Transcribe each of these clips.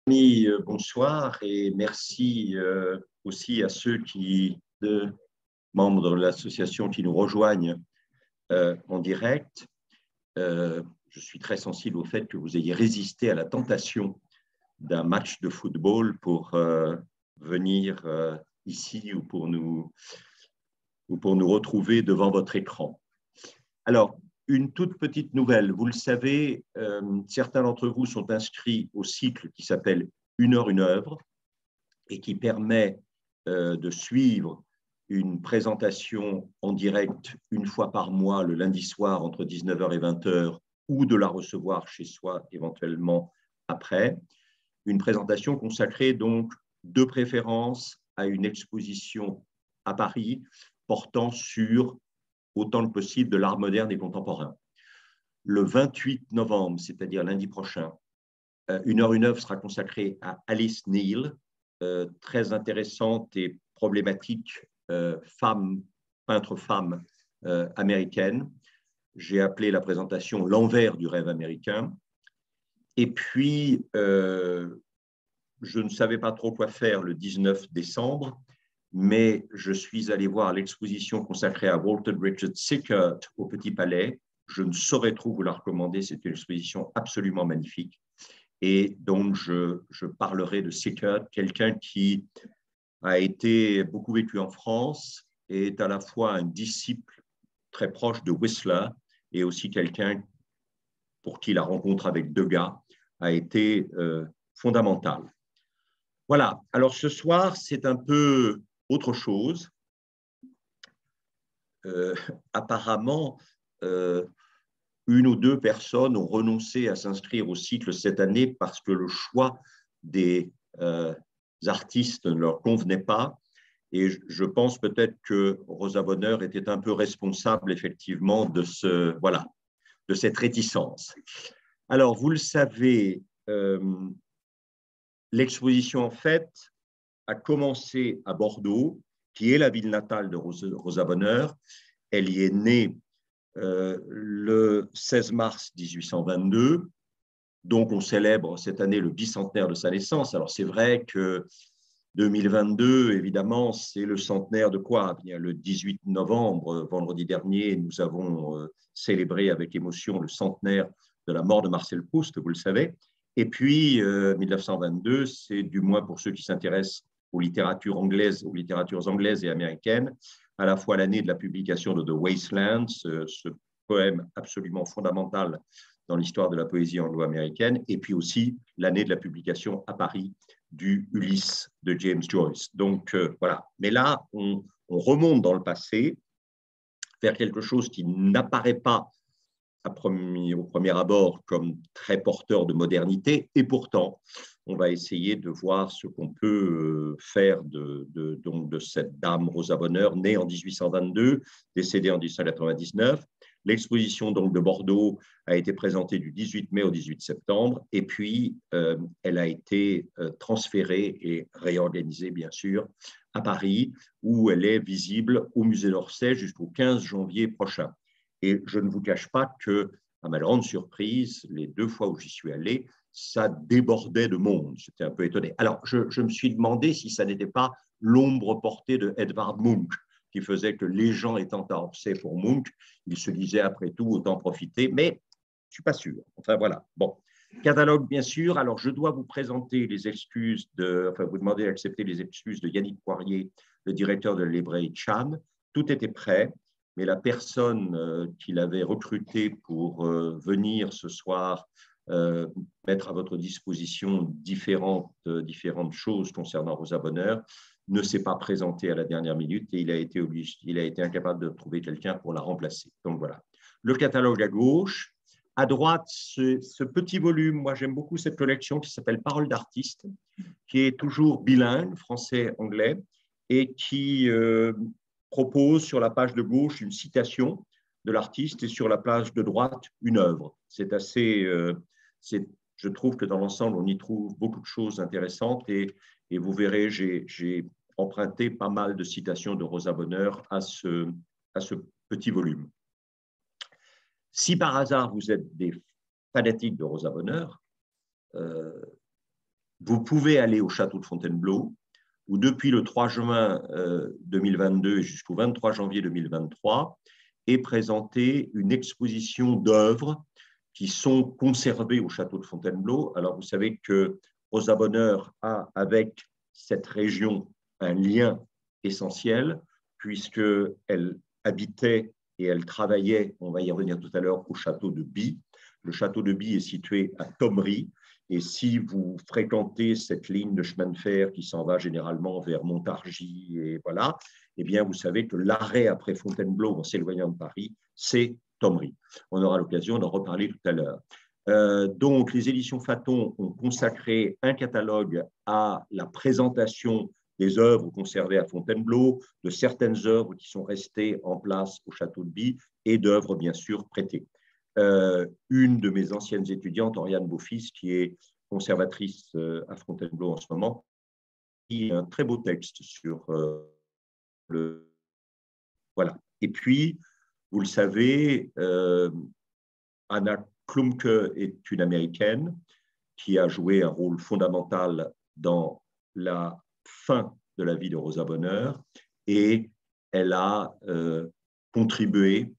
Amis, bonsoir et merci aussi à ceux membres de l'association qui nous rejoignent en direct. Je suis très sensible au fait que vous ayez résisté à la tentation d'un match de football pour venir ici ou pour nous retrouver devant votre écran. Alors, une toute petite nouvelle. Vous le savez, certains d'entre vous sont inscrits au cycle qui s'appelle « Une heure, une œuvre » et qui permet de suivre une présentation en direct une fois par mois, le lundi soir, entre 19h et 20h, ou de la recevoir chez soi éventuellement après. Une présentation consacrée donc de préférence à une exposition à Paris portant sur autant que possible de l'art moderne et contemporain. Le 28 novembre, c'est-à-dire lundi prochain, Une heure, une œuvre sera consacrée à Alice Neel, très intéressante et problématique peintre femme américaine. J'ai appelé la présentation « L'envers du rêve américain ». Et puis, je ne savais pas trop quoi faire le 19 décembre, mais je suis allé voir l'exposition consacrée à Walter Richard Sickert au Petit Palais. Je ne saurais trop vous la recommander, c'est une exposition absolument magnifique. Et donc, je parlerai de Sickert, quelqu'un qui a été beaucoup vécu en France et est à la fois un disciple très proche de Whistler et aussi quelqu'un pour qui la rencontre avec Degas a été fondamentale. Voilà, alors ce soir, c'est un peu autre chose. Apparemment, une ou deux personnes ont renoncé à s'inscrire au cycle cette année parce que le choix des artistes ne leur convenait pas. Et je pense peut-être que Rosa Bonheur était un peu responsable, effectivement, de cette réticence. Alors, vous le savez, l'exposition, en fait, a commencé à Bordeaux, qui est la ville natale de Rosa Bonheur. Elle y est née le 16 mars 1822. Donc, on célèbre cette année le bicentenaire de sa naissance. Alors, c'est vrai que 2022, évidemment, c'est le centenaire de quoi? Bien, le 18 novembre, vendredi dernier, nous avons célébré avec émotion le centenaire de la mort de Marcel Proust, vous le savez. Et puis, 1922, c'est du moins pour ceux qui s'intéressent aux littératures anglaises et américaines, à la fois l'année de la publication de The Wasteland, ce poème absolument fondamental dans l'histoire de la poésie anglo-américaine, et puis aussi l'année de la publication à Paris du Ulysse de James Joyce. Donc, voilà. Mais là, on remonte dans le passé vers quelque chose qui n'apparaît pas au premier abord comme très porteur de modernité, et pourtant, on va essayer de voir ce qu'on peut faire donc de cette dame Rosa Bonheur, née en 1822, décédée en 1899. L'exposition donc de Bordeaux a été présentée du 18 mai au 18 septembre, et puis elle a été transférée et réorganisée, bien sûr, à Paris, où elle est visible au musée d'Orsay jusqu'au 15 janvier prochain. Et je ne vous cache pas que, à ma grande surprise, les deux fois où j'y suis allé, ça débordait de monde. J'étais un peu étonné. Alors, je me suis demandé si ça n'était pas l'ombre portée de Edvard Munch, qui faisait que les gens étant à Orsay pour Munch, ils se disaient après tout autant profiter, mais je ne suis pas sûr. Enfin, voilà. Bon. Catalogue, bien sûr. Alors, je dois vous présenter les excuses vous demander d'accepter les excuses de Yannick Poirier, le directeur de la librairie Chan. Tout était prêt, mais la personne qu'il avait recrutée pour venir ce soir mettre à votre disposition différentes choses concernant Rosa Bonheur ne s'est pas présenté à la dernière minute et il a été incapable de trouver quelqu'un pour la remplacer. Donc voilà. Le catalogue à gauche. À droite, ce petit volume, moi j'aime beaucoup cette collection qui s'appelle Paroles d'artistes, qui est toujours bilingue, français-anglais, et qui propose sur la page de gauche une citation de l'artiste et sur la page de droite une œuvre. C'est assez, je trouve que dans l'ensemble, on y trouve beaucoup de choses intéressantes et vous verrez, j'ai emprunté pas mal de citations de Rosa Bonheur à ce petit volume. Si par hasard vous êtes des fanatiques de Rosa Bonheur, vous pouvez aller au château de Fontainebleau, où depuis le 3 juin 2022 jusqu'au 23 janvier 2023 est présentée une exposition d'œuvres qui sont conservées au château de Fontainebleau. Alors, vous savez que Rosa Bonheur a avec cette région un lien essentiel, puisqu'elle habitait et elle travaillait, on va y revenir tout à l'heure, au château de By. Le château de By est situé à Thomery, et si vous fréquentez cette ligne de chemin de fer qui s'en va généralement vers Montargis, et voilà, eh bien, vous savez que l'arrêt après Fontainebleau, en s'éloignant de Paris, c'est Thomery. On aura l'occasion d'en reparler tout à l'heure. Donc, les éditions Faton ont consacré un catalogue à la présentation des œuvres conservées à Fontainebleau, de certaines œuvres qui sont restées en place au château de By et d'œuvres, bien sûr, prêtées. Une de mes anciennes étudiantes, Oriane Beaufils, qui est conservatrice à Fontainebleau en ce moment, qui a un très beau texte sur le... Voilà. Et puis, vous le savez, Anna Klumke est une Américaine qui a joué un rôle fondamental dans la fin de la vie de Rosa Bonheur, et elle a contribué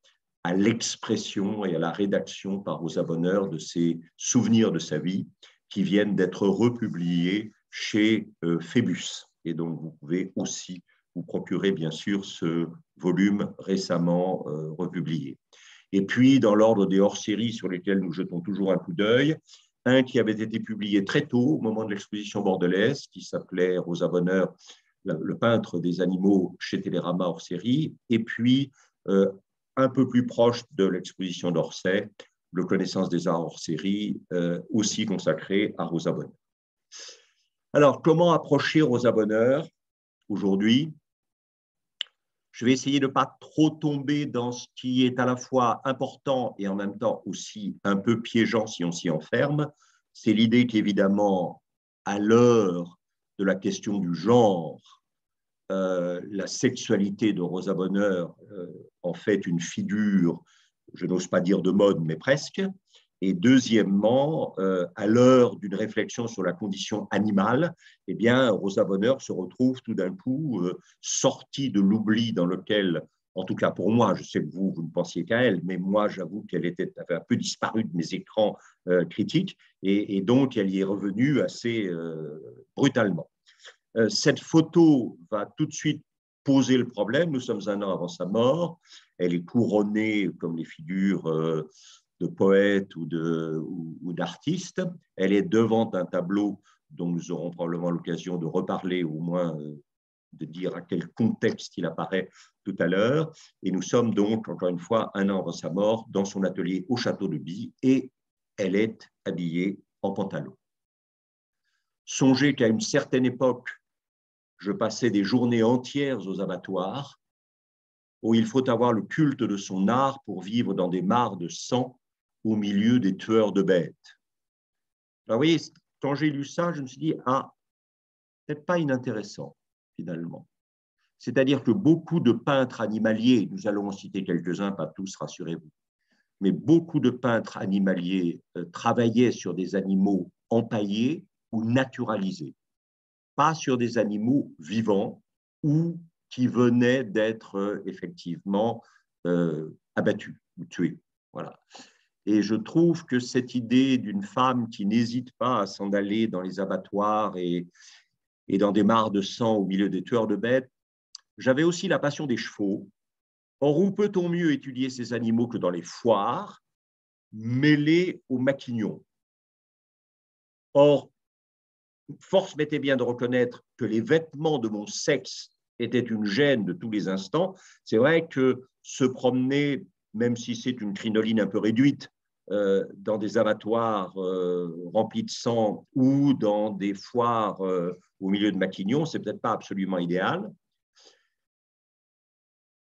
à l'expression et à la rédaction par Rosa Bonheur de ses souvenirs de sa vie qui viennent d'être republiés chez Phébus. Et donc, vous pouvez aussi vous procurer, bien sûr, ce volume récemment republié. Et puis, dans l'ordre des hors-séries sur lesquels nous jetons toujours un coup d'œil, un qui avait été publié très tôt, au moment de l'exposition bordelaise, qui s'appelait Rosa Bonheur, le peintre des animaux chez Télérama hors-série, et puis un peu plus proche de l'exposition d'Orsay, le Connaissance des arts hors-série, aussi consacré à Rosa Bonheur. Alors, comment approcher Rosa Bonheur aujourd'hui? Je vais essayer de ne pas trop tomber dans ce qui est à la fois important et en même temps aussi un peu piégeant si on s'y enferme. C'est l'idée qu'évidemment, à l'heure de la question du genre, la sexualité de Rosa Bonheur en fait une figure, je n'ose pas dire de mode, mais presque. Et deuxièmement, à l'heure d'une réflexion sur la condition animale, eh bien, Rosa Bonheur se retrouve tout d'un coup sortie de l'oubli dans lequel, en tout cas pour moi, je sais que vous ne pensiez qu'à elle, mais moi, j'avoue qu'elle avait un peu disparu de mes écrans critiques, et donc elle y est revenue assez brutalement. Cette photo va tout de suite poser le problème. Nous sommes un an avant sa mort. Elle est couronnée comme les figures de poètes ou d'artistes. Elle est devant un tableau dont nous aurons probablement l'occasion de reparler, au moins de dire à quel contexte il apparaît tout à l'heure. Et nous sommes donc, encore une fois, un an avant sa mort, dans son atelier au château de By, et elle est habillée en pantalon. Songez qu'à une certaine époque, je passais des journées entières aux abattoirs où il faut avoir le culte de son art pour vivre dans des mares de sang au milieu des tueurs de bêtes. Alors, vous voyez, quand j'ai lu ça, je me suis dit, ah, peut-être pas inintéressant, finalement. C'est-à-dire que beaucoup de peintres animaliers, nous allons en citer quelques-uns, pas tous, rassurez-vous, mais beaucoup de peintres animaliers travaillaient sur des animaux empaillés ou naturalisés, pas sur des animaux vivants ou qui venaient d'être effectivement abattus ou tués. Voilà. Et je trouve que cette idée d'une femme qui n'hésite pas à s'en aller dans les abattoirs et dans des mares de sang au milieu des tueurs de bêtes, j'avais aussi la passion des chevaux. Or, où peut-on mieux étudier ces animaux que dans les foires, mêlés aux maquignons? Or, force m'était bien de reconnaître que les vêtements de mon sexe étaient une gêne de tous les instants. C'est vrai que se promener, même si c'est une crinoline un peu réduite, dans des abattoirs remplis de sang ou dans des foires au milieu de Maquignon, c'est peut-être pas absolument idéal.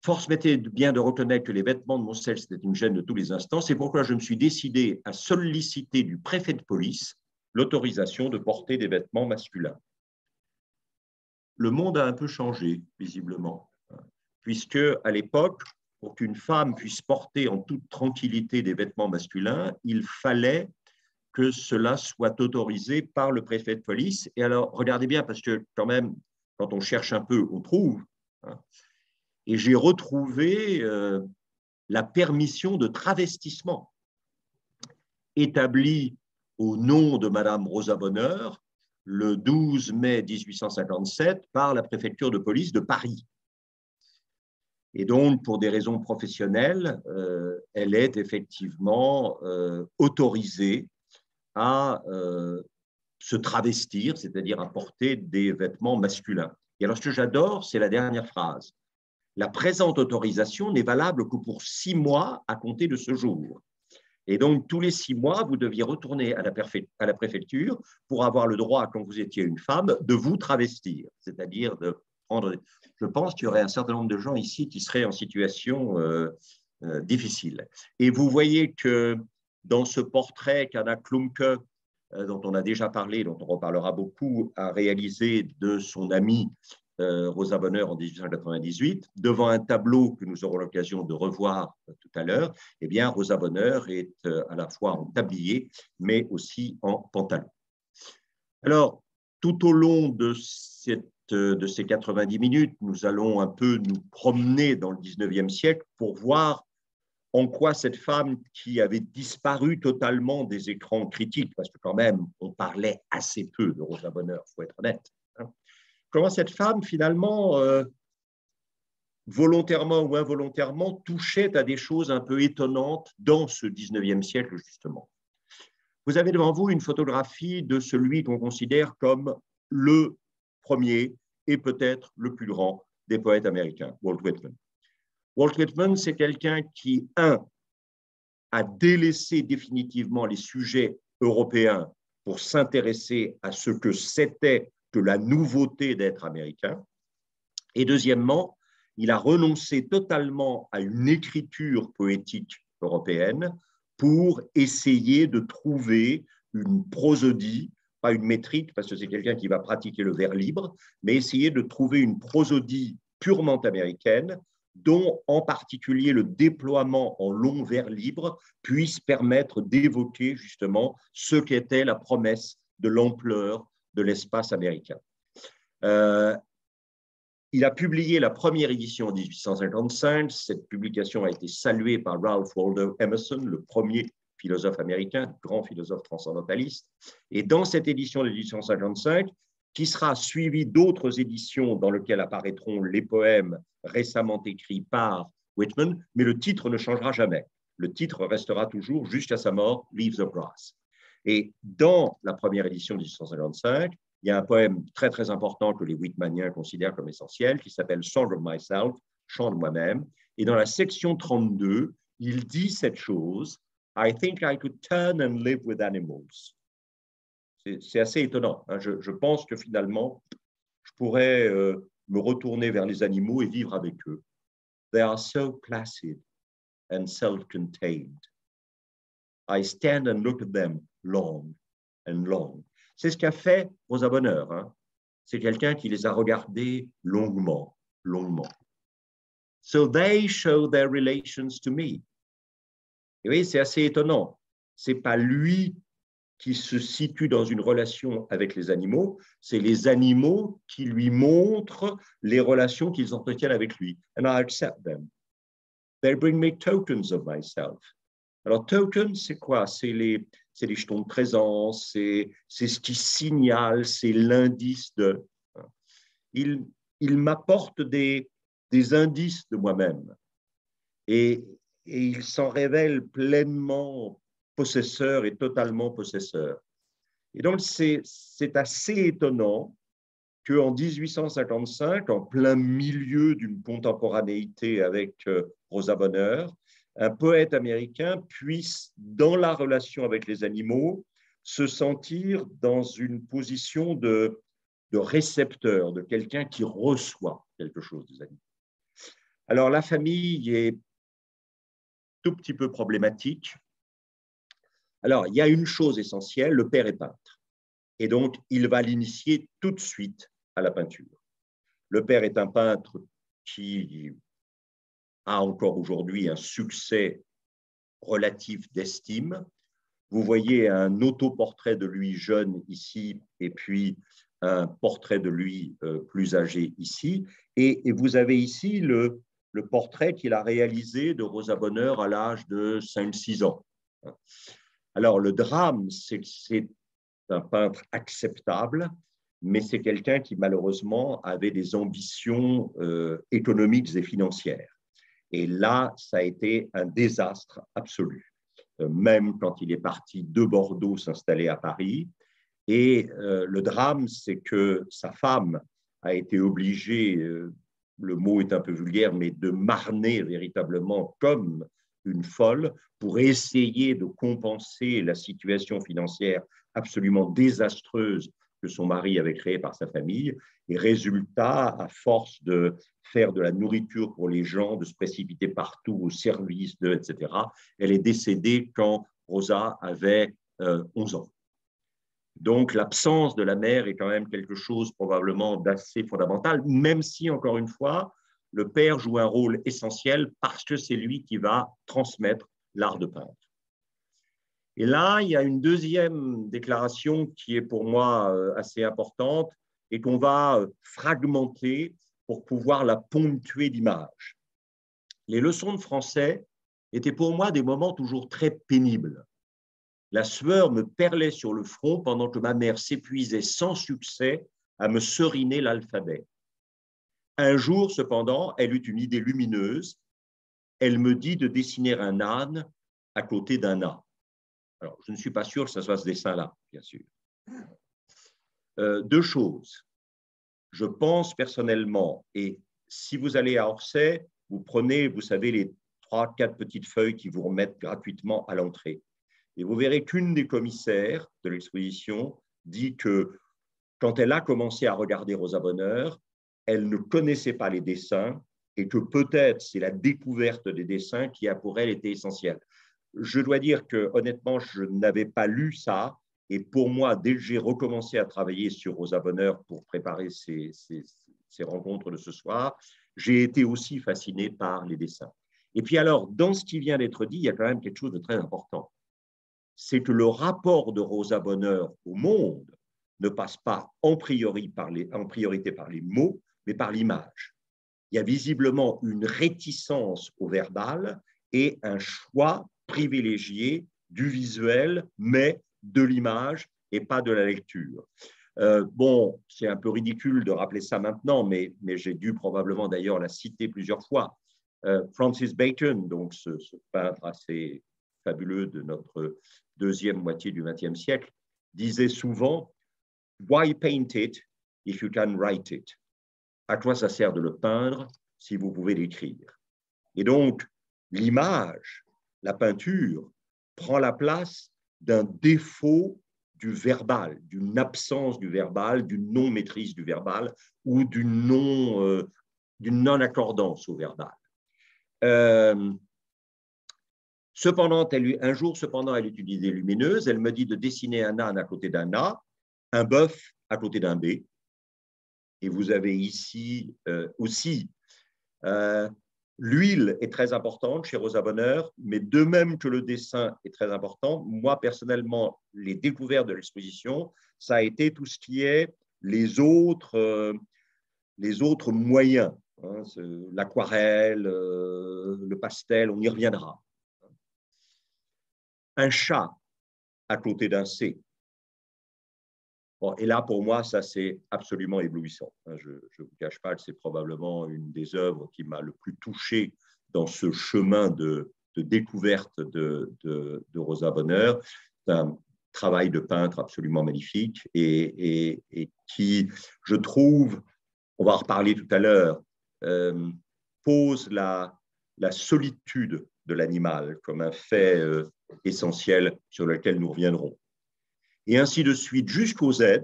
Force m'était bien de reconnaître que les vêtements de mon sexe étaient une gêne de tous les instants. C'est pourquoi je me suis décidé à solliciter du préfet de police l'autorisation de porter des vêtements masculins. Le monde a un peu changé, visiblement, puisque à l'époque, pour qu'une femme puisse porter en toute tranquillité des vêtements masculins, il fallait que cela soit autorisé par le préfet de police. Et alors, regardez bien, parce que quand même, quand on cherche un peu, on trouve. Hein, et j'ai retrouvé la permission de travestissement établie au nom de Madame Rosa Bonheur le 12 mai 1857 par la préfecture de police de Paris. Et donc, pour des raisons professionnelles, elle est effectivement autorisée à se travestir, c'est-à-dire à porter des vêtements masculins. Et alors, ce que j'adore, c'est la dernière phrase. La présente autorisation n'est valable que pour 6 mois à compter de ce jour. Et donc, tous les 6 mois, vous deviez retourner à la préfecture pour avoir le droit, quand vous étiez une femme, de vous travestir, c'est-à-dire de prendre. Je pense qu'il y aurait un certain nombre de gens ici qui seraient en situation difficile. Et vous voyez que dans ce portrait qu'Anna Klumke, dont on a déjà parlé, dont on reparlera beaucoup, a réalisé de son amie Rosa Bonheur en 1898, devant un tableau que nous aurons l'occasion de revoir tout à l'heure, eh bien, Rosa Bonheur est à la fois en tablier, mais aussi en pantalon. Alors, tout au long de ces 90 minutes, nous allons un peu nous promener dans le 19e siècle pour voir en quoi cette femme qui avait disparu totalement des écrans critiques, parce que quand même, on parlait assez peu de Rosa Bonheur, il faut être honnête, hein, comment cette femme, finalement, volontairement ou involontairement, touchait à des choses un peu étonnantes dans ce 19e siècle, justement. Vous avez devant vous une photographie de celui qu'on considère comme le premier et peut-être le plus grand des poètes américains, Walt Whitman. Walt Whitman, c'est quelqu'un qui, a délaissé définitivement les sujets européens pour s'intéresser à ce que c'était que la nouveauté d'être américain. Et deuxièmement, il a renoncé totalement à une écriture poétique européenne pour essayer de trouver une prosodie, pas une métrique, parce que c'est quelqu'un qui va pratiquer le vers libre, mais essayer de trouver une prosodie purement américaine, dont en particulier le déploiement en long vers libre puisse permettre d'évoquer justement ce qu'était la promesse de l'ampleur de l'espace américain. Il a publié la première édition en 1855. Cette publication a été saluée par Ralph Waldo Emerson, le premier philosophe américain, grand philosophe transcendentaliste. Et dans cette édition de 1855, qui sera suivie d'autres éditions dans lesquelles apparaîtront les poèmes récemment écrits par Whitman, mais le titre ne changera jamais. Le titre restera toujours, jusqu'à sa mort, Leaves of Grass. Et dans la première édition de 1855, il y a un poème très, très important que les Whitmaniens considèrent comme essentiel, qui s'appelle Song of Myself, Chant de moi-même. Et dans la section 32, il dit cette chose, I think I could turn and live with animals. C'est assez étonnant. Hein. Je pense que finalement, je pourrais me retourner vers les animaux et vivre avec eux. They are so placid and self-contained. I stand and look at them long and long. C'est ce qu'a fait Rosa Bonheur. Hein. C'est quelqu'un qui les a regardés longuement, longuement. So they show their relations to me. Et oui, c'est assez étonnant. Ce n'est pas lui qui se situe dans une relation avec les animaux, c'est les animaux qui lui montrent les relations qu'ils entretiennent avec lui. And I accept them. They bring me tokens of myself. Alors, token, c'est quoi? C'est les jetons de présence, c'est ce qui signale, c'est l'indice de. Il m'apporte des indices de moi-même et il s'en révèle pleinement possesseur et totalement possesseur. Et donc, c'est assez étonnant qu'en 1855, en plein milieu d'une contemporanéité avec Rosa Bonheur, un poète américain puisse, dans la relation avec les animaux, se sentir dans une position de récepteur, de quelqu'un qui reçoit quelque chose des animaux. Alors, la famille est tout petit peu problématique. Alors, il y a une chose essentielle, le père est peintre. Et donc, il va l'initier tout de suite à la peinture. Le père est un peintre qui a encore aujourd'hui un succès relatif d'estime. Vous voyez un autoportrait de lui jeune ici, et puis un portrait de lui plus âgé ici. Et vous avez ici le portrait qu'il a réalisé de Rosa Bonheur à l'âge de 5-6 ans. Alors, le drame, c'est que c'est un peintre acceptable, mais c'est quelqu'un qui, malheureusement, avait des ambitions économiques et financières. Et là, ça a été un désastre absolu. Même quand il est parti de Bordeaux s'installer à Paris. Et le drame, c'est que sa femme a été obligée, le mot est un peu vulgaire, mais de marner véritablement comme une folle pour essayer de compenser la situation financière absolument désastreuse que son mari avait créée par sa famille. Et résultat, à force de faire de la nourriture pour les gens, de se précipiter partout au service d'eux, etc., elle est décédée quand Rosa avait 11 ans. Donc, l'absence de la mère est quand même quelque chose probablement d'assez fondamental, même si, encore une fois, le père joue un rôle essentiel parce que c'est lui qui va transmettre l'art de peindre. Et là, il y a une deuxième déclaration qui est pour moi assez importante et qu'on va fragmenter pour pouvoir la ponctuer d'images. Les leçons de français étaient pour moi des moments toujours très pénibles. La sueur me perlait sur le front pendant que ma mère s'épuisait sans succès à me seriner l'alphabet. Un jour, cependant, elle eut une idée lumineuse. Elle me dit de dessiner un âne à côté d'un A. Alors, je ne suis pas sûr que ce soit ce dessin-là, bien sûr. Deux choses. Je pense personnellement, et si vous allez à Orsay, vous prenez, vous savez, les 3-4 petites feuilles qui vous remettent gratuitement à l'entrée. Et vous verrez qu'une des commissaires de l'exposition dit que quand elle a commencé à regarder Rosa Bonheur, elle ne connaissait pas les dessins et que peut-être c'est la découverte des dessins qui a pour elle été essentielle. Je dois dire que honnêtement, je n'avais pas lu ça. Et pour moi, dès que j'ai recommencé à travailler sur Rosa Bonheur pour préparer ces rencontres de ce soir, j'ai été aussi fasciné par les dessins. Et puis alors, dans ce qui vient d'être dit, il y a quand même quelque chose de très important. C'est que le rapport de Rosa Bonheur au monde ne passe pas en priorité par les mots, mais par l'image. Il y a visiblement une réticence au verbal et un choix privilégié du visuel, mais de l'image et pas de la lecture. Bon, c'est un peu ridicule de rappeler ça maintenant, mais j'ai dû probablement d'ailleurs la citer plusieurs fois. Francis Bacon, donc ce peintre assez fabuleux de notre deuxième moitié du XXe siècle, disait souvent « Why paint it if you can write it ?» À quoi ça sert de le peindre si vous pouvez l'écrire? Et donc, l'image, la peinture, prend la place d'un défaut du verbal, d'une absence du verbal, d'une non-maîtrise du verbal ou d'une non-accordance au verbal. Cependant, un jour, elle est une idée lumineuse. Elle me dit de dessiner un âne à côté d'un A, un bœuf à côté d'un B. Et vous avez ici aussi l'huile est très importante chez Rosa Bonheur, mais de même que le dessin est très important, moi personnellement, les découvertes de l'exposition, ça a été tout ce qui est les autres moyens, hein, l'aquarelle, le pastel, on y reviendra. Un chat à côté d'un C. Bon, et là, pour moi, ça, c'est absolument éblouissant. Je ne vous cache pas que c'est probablement une des œuvres qui m'a le plus touché dans ce chemin de découverte de Rosa Bonheur. C'est un travail de peintre absolument magnifique et qui, je trouve, on va en reparler tout à l'heure, pose la solitude de l'animal comme un fait essentiel sur lequel nous reviendrons. Et ainsi de suite jusqu'au Z,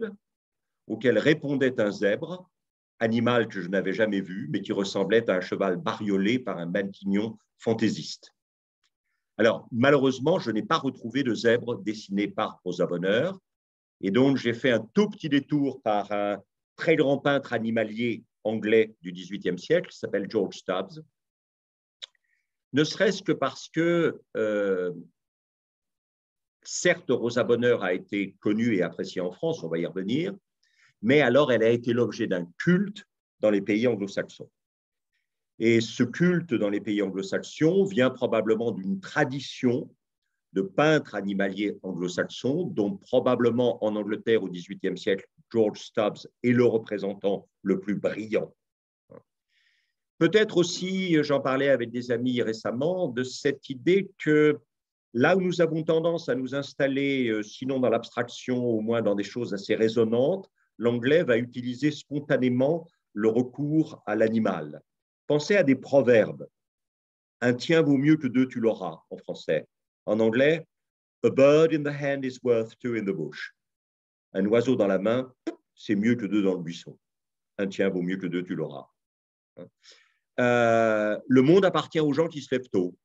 auquel répondait un zèbre, animal que je n'avais jamais vu, mais qui ressemblait à un cheval bariolé par un maquignon fantaisiste. Alors, malheureusement, je n'ai pas retrouvé de zèbre dessiné par Rosa Bonheur, et donc j'ai fait un tout petit détour par un très grand peintre animalier anglais du XVIIIe siècle, qui s'appelle George Stubbs, ne serait-ce que parce que certes, Rosa Bonheur a été connue et appréciée en France, on va y revenir, mais alors elle a été l'objet d'un culte dans les pays anglo-saxons. Et ce culte dans les pays anglo-saxons vient probablement d'une tradition de peintres animaliers anglo-saxons, dont probablement en Angleterre au XVIIIe siècle, George Stubbs est le représentant le plus brillant. Peut-être aussi, j'en parlais avec des amis récemment, de cette idée que là où nous avons tendance à nous installer, sinon dans l'abstraction, au moins dans des choses assez résonantes, l'anglais va utiliser spontanément le recours à l'animal. Pensez à des proverbes. Un tien vaut mieux que deux, tu l'auras, en français. En anglais, a bird in the hand is worth two in the bush. Un oiseau dans la main, c'est mieux que deux dans le buisson. Un tien vaut mieux que deux, tu l'auras. Le monde appartient aux gens qui se lèvent tôt.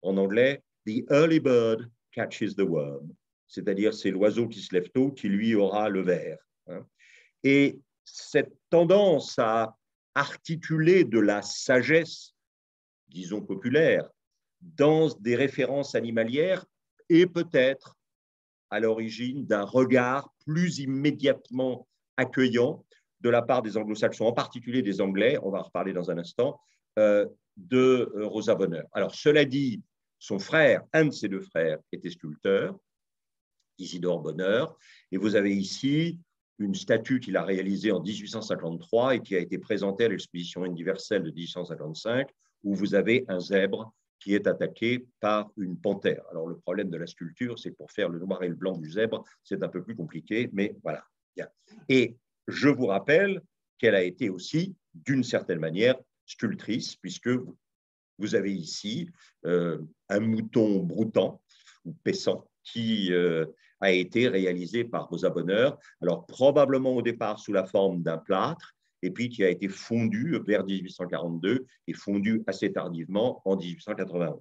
En anglais, the early bird catches the worm. C'est-à-dire, c'est l'oiseau qui se lève tôt qui, lui, aura le ver. Et cette tendance à articuler de la sagesse, disons populaire, dans des références animalières est peut-être à l'origine d'un regard plus immédiatement accueillant de la part des anglo-saxons, en particulier des Anglais, on va en reparler dans un instant, de Rosa Bonheur. Alors, cela dit, son frère, un de ses deux frères, était sculpteur, Isidore Bonheur, et vous avez ici une statue qu'il a réalisée en 1853 et qui a été présentée à l'exposition universelle de 1855, où vous avez un zèbre qui est attaqué par une panthère. Alors, le problème de la sculpture, c'est que pour faire le noir et le blanc du zèbre, c'est un peu plus compliqué, mais voilà. Bien. Et je vous rappelle qu'elle a été aussi, d'une certaine manière, sculptrice, puisque vous avez ici un mouton broutant ou paissant qui a été réalisé par Rosa Bonheur, alors probablement au départ sous la forme d'un plâtre, et puis qui a été fondu vers 1842 et fondu assez tardivement en 1891.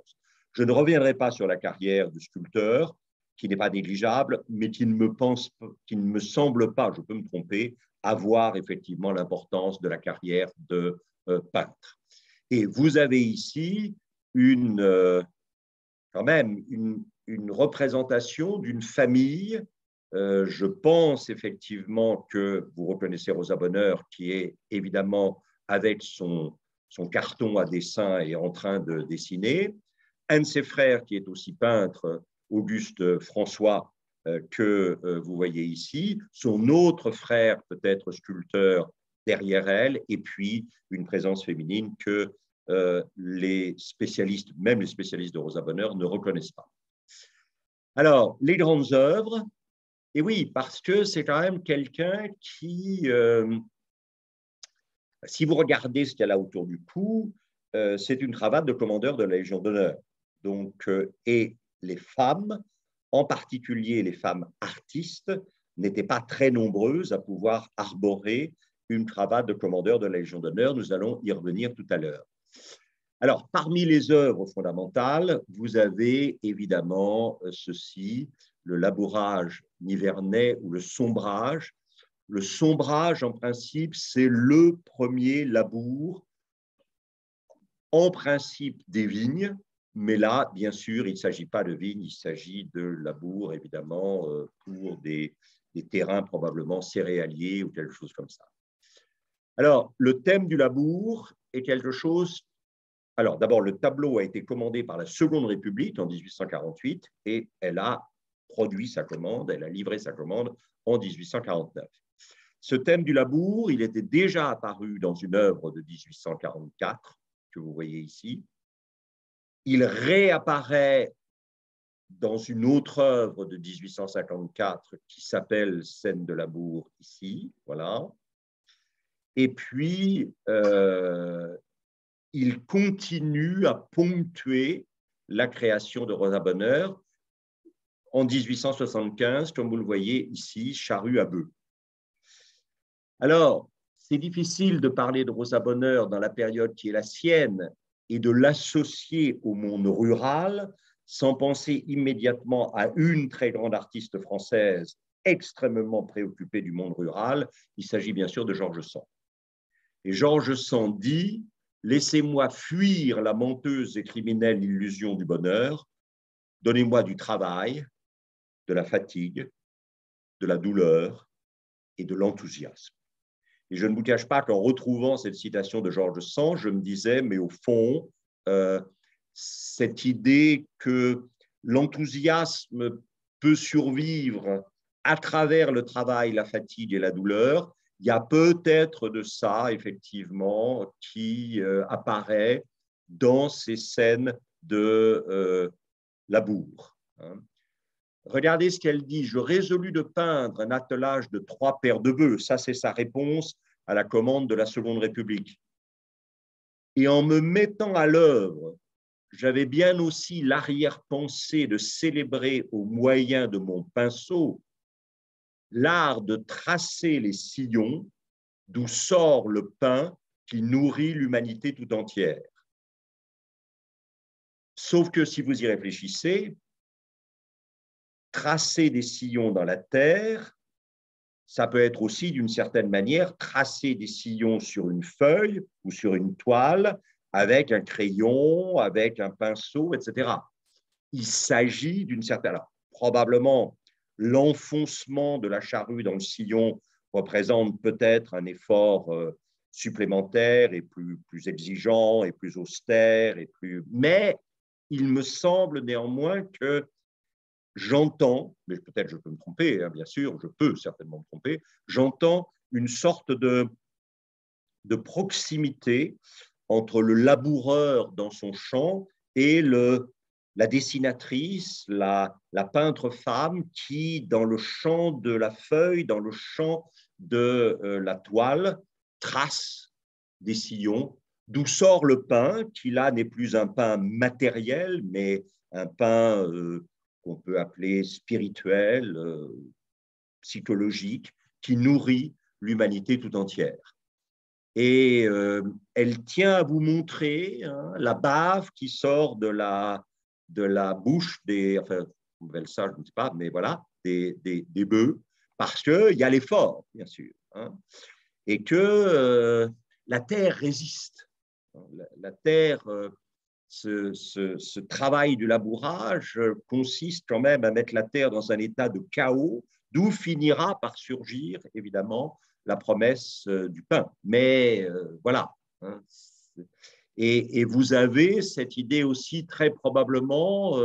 Je ne reviendrai pas sur la carrière du sculpteur, qui n'est pas négligeable, mais qui ne me semble pas, je peux me tromper, avoir effectivement l'importance de la carrière de peintre. Et vous avez ici quand même une représentation d'une famille. Je pense effectivement que vous reconnaissez Rosa Bonheur, qui est évidemment avec son carton à dessin et en train de dessiner. Un de ses frères, qui est aussi peintre, Auguste François, que vous voyez ici. Son autre frère, peut-être sculpteur, derrière elle, et puis une présence féminine que les spécialistes, même les spécialistes de Rosa Bonheur, ne reconnaissent pas. Alors, les grandes œuvres, et oui, parce que c'est quand même quelqu'un qui, si vous regardez ce qu'elle a autour du cou, c'est une cravate de commandeur de la Légion d'honneur. Donc, et les femmes, en particulier les femmes artistes, n'étaient pas très nombreuses à pouvoir arborer une cravate de commandeur de la Légion d'honneur. Nous allons y revenir tout à l'heure. Alors, parmi les œuvres fondamentales, vous avez évidemment ceci, le labourage nivernais ou le sombrage. Le sombrage, en principe, c'est le premier labour, en principe des vignes, mais là, bien sûr, il ne s'agit pas de vignes, il s'agit de labour, évidemment, pour des terrains probablement céréaliers ou quelque chose comme ça. Alors, le thème du labour est quelque chose. Alors, d'abord, le tableau a été commandé par la Seconde République en 1848 et elle a produit sa commande, elle a livré sa commande en 1849. Ce thème du labour, il était déjà apparu dans une œuvre de 1844 que vous voyez ici. Il réapparaît dans une autre œuvre de 1854 qui s'appelle Scène de labour ici, voilà. Et puis, il continue à ponctuer la création de Rosa Bonheur en 1875, comme vous le voyez ici, charrue à bœuf. Alors, c'est difficile de parler de Rosa Bonheur dans la période qui est la sienne et de l'associer au monde rural sans penser immédiatement à une très grande artiste française extrêmement préoccupée du monde rural. Il s'agit bien sûr de George Sand. Et George Sand dit « Laissez-moi fuir la menteuse et criminelle illusion du bonheur, donnez-moi du travail, de la fatigue, de la douleur et de l'enthousiasme. Et je ne vous cache pas qu'en retrouvant cette citation de George Sand, je me disais, mais au fond, cette idée que l'enthousiasme peut survivre à travers le travail, la fatigue et la douleur, il y a peut-être de ça, effectivement, qui apparaît dans ces scènes de labour. Regardez ce qu'elle dit. Je résolus de peindre un attelage de 3 paires de bœufs. Ça, c'est sa réponse à la commande de la Seconde République. Et en me mettant à l'œuvre, j'avais bien aussi l'arrière-pensée de célébrer au moyen de mon pinceau l'art de tracer les sillons d'où sort le pain qui nourrit l'humanité tout entière. Sauf que si vous y réfléchissez, tracer des sillons dans la terre, ça peut être aussi d'une certaine manière tracer des sillons sur une feuille ou sur une toile avec un crayon, avec un pinceau, etc. Il s'agit d'une certaine... Alors, probablement, l'enfoncement de la charrue dans le sillon représente peut-être un effort supplémentaire et plus exigeant et plus austère. Mais il me semble néanmoins que j'entends, mais peut-être je peux me tromper, hein, bien sûr, je peux certainement me tromper, j'entends une sorte de proximité entre le laboureur dans son champ et la dessinatrice, la peintre femme qui, dans le champ de la feuille, dans le champ de la toile, trace des sillons, d'où sort le pain, qui là n'est plus un pain matériel, mais un pain qu'on peut appeler spirituel, psychologique, qui nourrit l'humanité tout entière. Et elle tient à vous montrer la bave qui sort de la bouche des, enfin, on appelle ça, je ne sais pas, mais voilà, des bœufs, parce qu'il y a l'effort, bien sûr, et que la terre résiste. La terre, ce travail du labourage consiste quand même à mettre la terre dans un état de chaos, d'où finira par surgir, évidemment, la promesse du pain. Mais voilà. Et vous avez cette idée aussi très probablement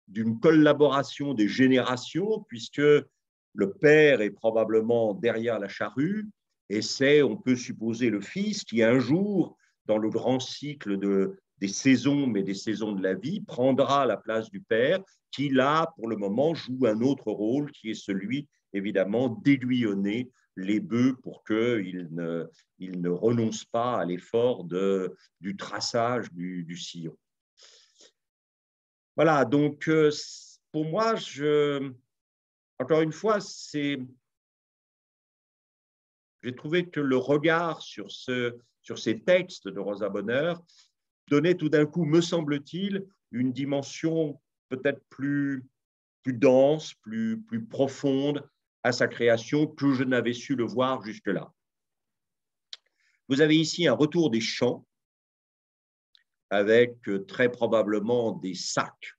d'une collaboration des générations, puisque le père est probablement derrière la charrue, et c'est, on peut supposer, le fils qui un jour, dans le grand cycle des saisons, mais des saisons de la vie, prendra la place du père, qui là, pour le moment, joue un autre rôle, qui est celui, évidemment, d'aiguillonner les bœufs pour qu'ils ne renoncent pas à l'effort du traçage du sillon. Voilà, donc pour moi, encore une fois, j'ai trouvé que le regard sur ces textes de Rosa Bonheur donnait tout d'un coup, me semble-t-il, une dimension peut-être plus dense, plus profonde à sa création que je n'avais su le voir jusque-là. Vous avez ici un retour des champs avec très probablement des sacs.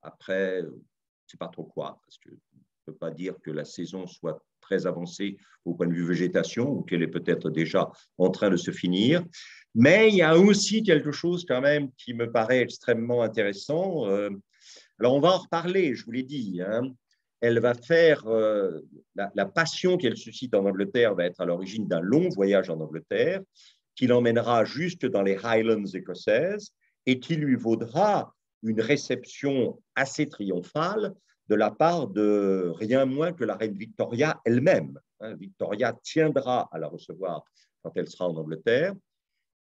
Après, je ne sais pas trop quoi, parce que je ne peux pas dire que la saison soit très avancée au point de vue végétation ou qu'elle est peut-être déjà en train de se finir. Mais il y a aussi quelque chose quand même qui me paraît extrêmement intéressant. Alors, on va en reparler, je vous l'ai dit. Elle va faire, la passion qu'elle suscite en Angleterre va être à l'origine d'un long voyage en Angleterre qui l'emmènera jusque dans les Highlands écossaises et qui lui vaudra une réception assez triomphale de la part de rien moins que la reine Victoria elle-même. Victoria tiendra à la recevoir quand elle sera en Angleterre.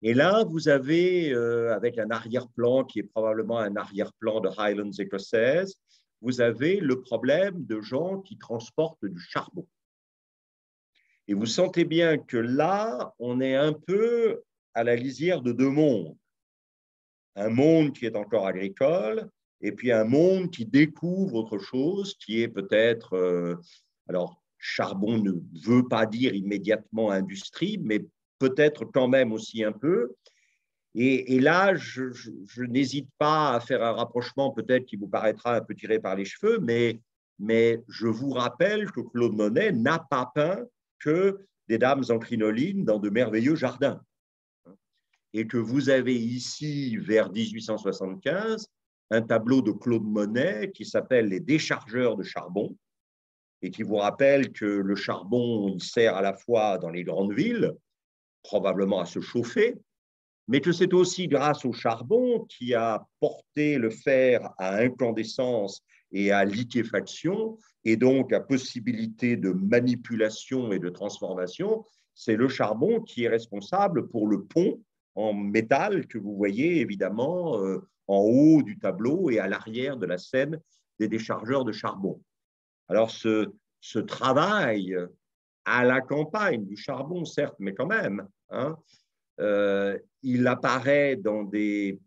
Et là, vous avez, avec un arrière-plan qui est probablement un arrière-plan de Highlands écossaises, vous avez le problème de gens qui transportent du charbon. Et vous sentez bien que là, on est un peu à la lisière de deux mondes. Un monde qui est encore agricole et puis un monde qui découvre autre chose, qui est peut-être, alors charbon ne veut pas dire immédiatement industrie, mais peut-être quand même aussi un peu. Et là, je n'hésite pas à faire un rapprochement peut-être qui vous paraîtra un peu tiré par les cheveux, mais mais je vous rappelle que Claude Monet n'a pas peint que des dames en crinoline dans de merveilleux jardins. Et que vous avez ici, vers 1875, un tableau de Claude Monet qui s'appelle Les déchargeurs de charbon, et qui vous rappelle que le charbon, il sert à la fois dans les grandes villes, probablement à se chauffer, mais que c'est aussi grâce au charbon qui a porté le fer à incandescence et à liquéfaction, et donc à possibilité de manipulation et de transformation. C'est le charbon qui est responsable pour le pont en métal que vous voyez évidemment en haut du tableau et à l'arrière de la scène des déchargeurs de charbon. Alors ce travail à la campagne du charbon, certes, mais quand même, hein, il apparaît dans des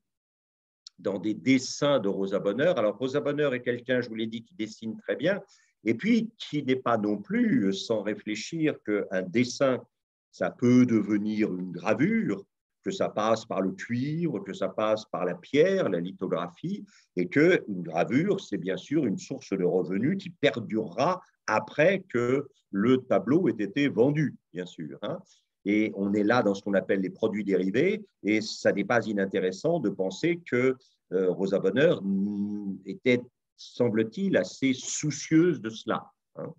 dessins de Rosa Bonheur. Alors, Rosa Bonheur est quelqu'un, je vous l'ai dit, qui dessine très bien, et puis qui n'est pas non plus sans réfléchir qu'un dessin, ça peut devenir une gravure, que ça passe par le cuivre, que ça passe par la pierre, la lithographie, et qu'une gravure, c'est bien sûr une source de revenus qui perdurera après que le tableau ait été vendu, bien sûr. Hein. Et on est là dans ce qu'on appelle les produits dérivés, et ça n'est pas inintéressant de penser que Rosa Bonheur était, semble-t-il, assez soucieuse de cela. Hein.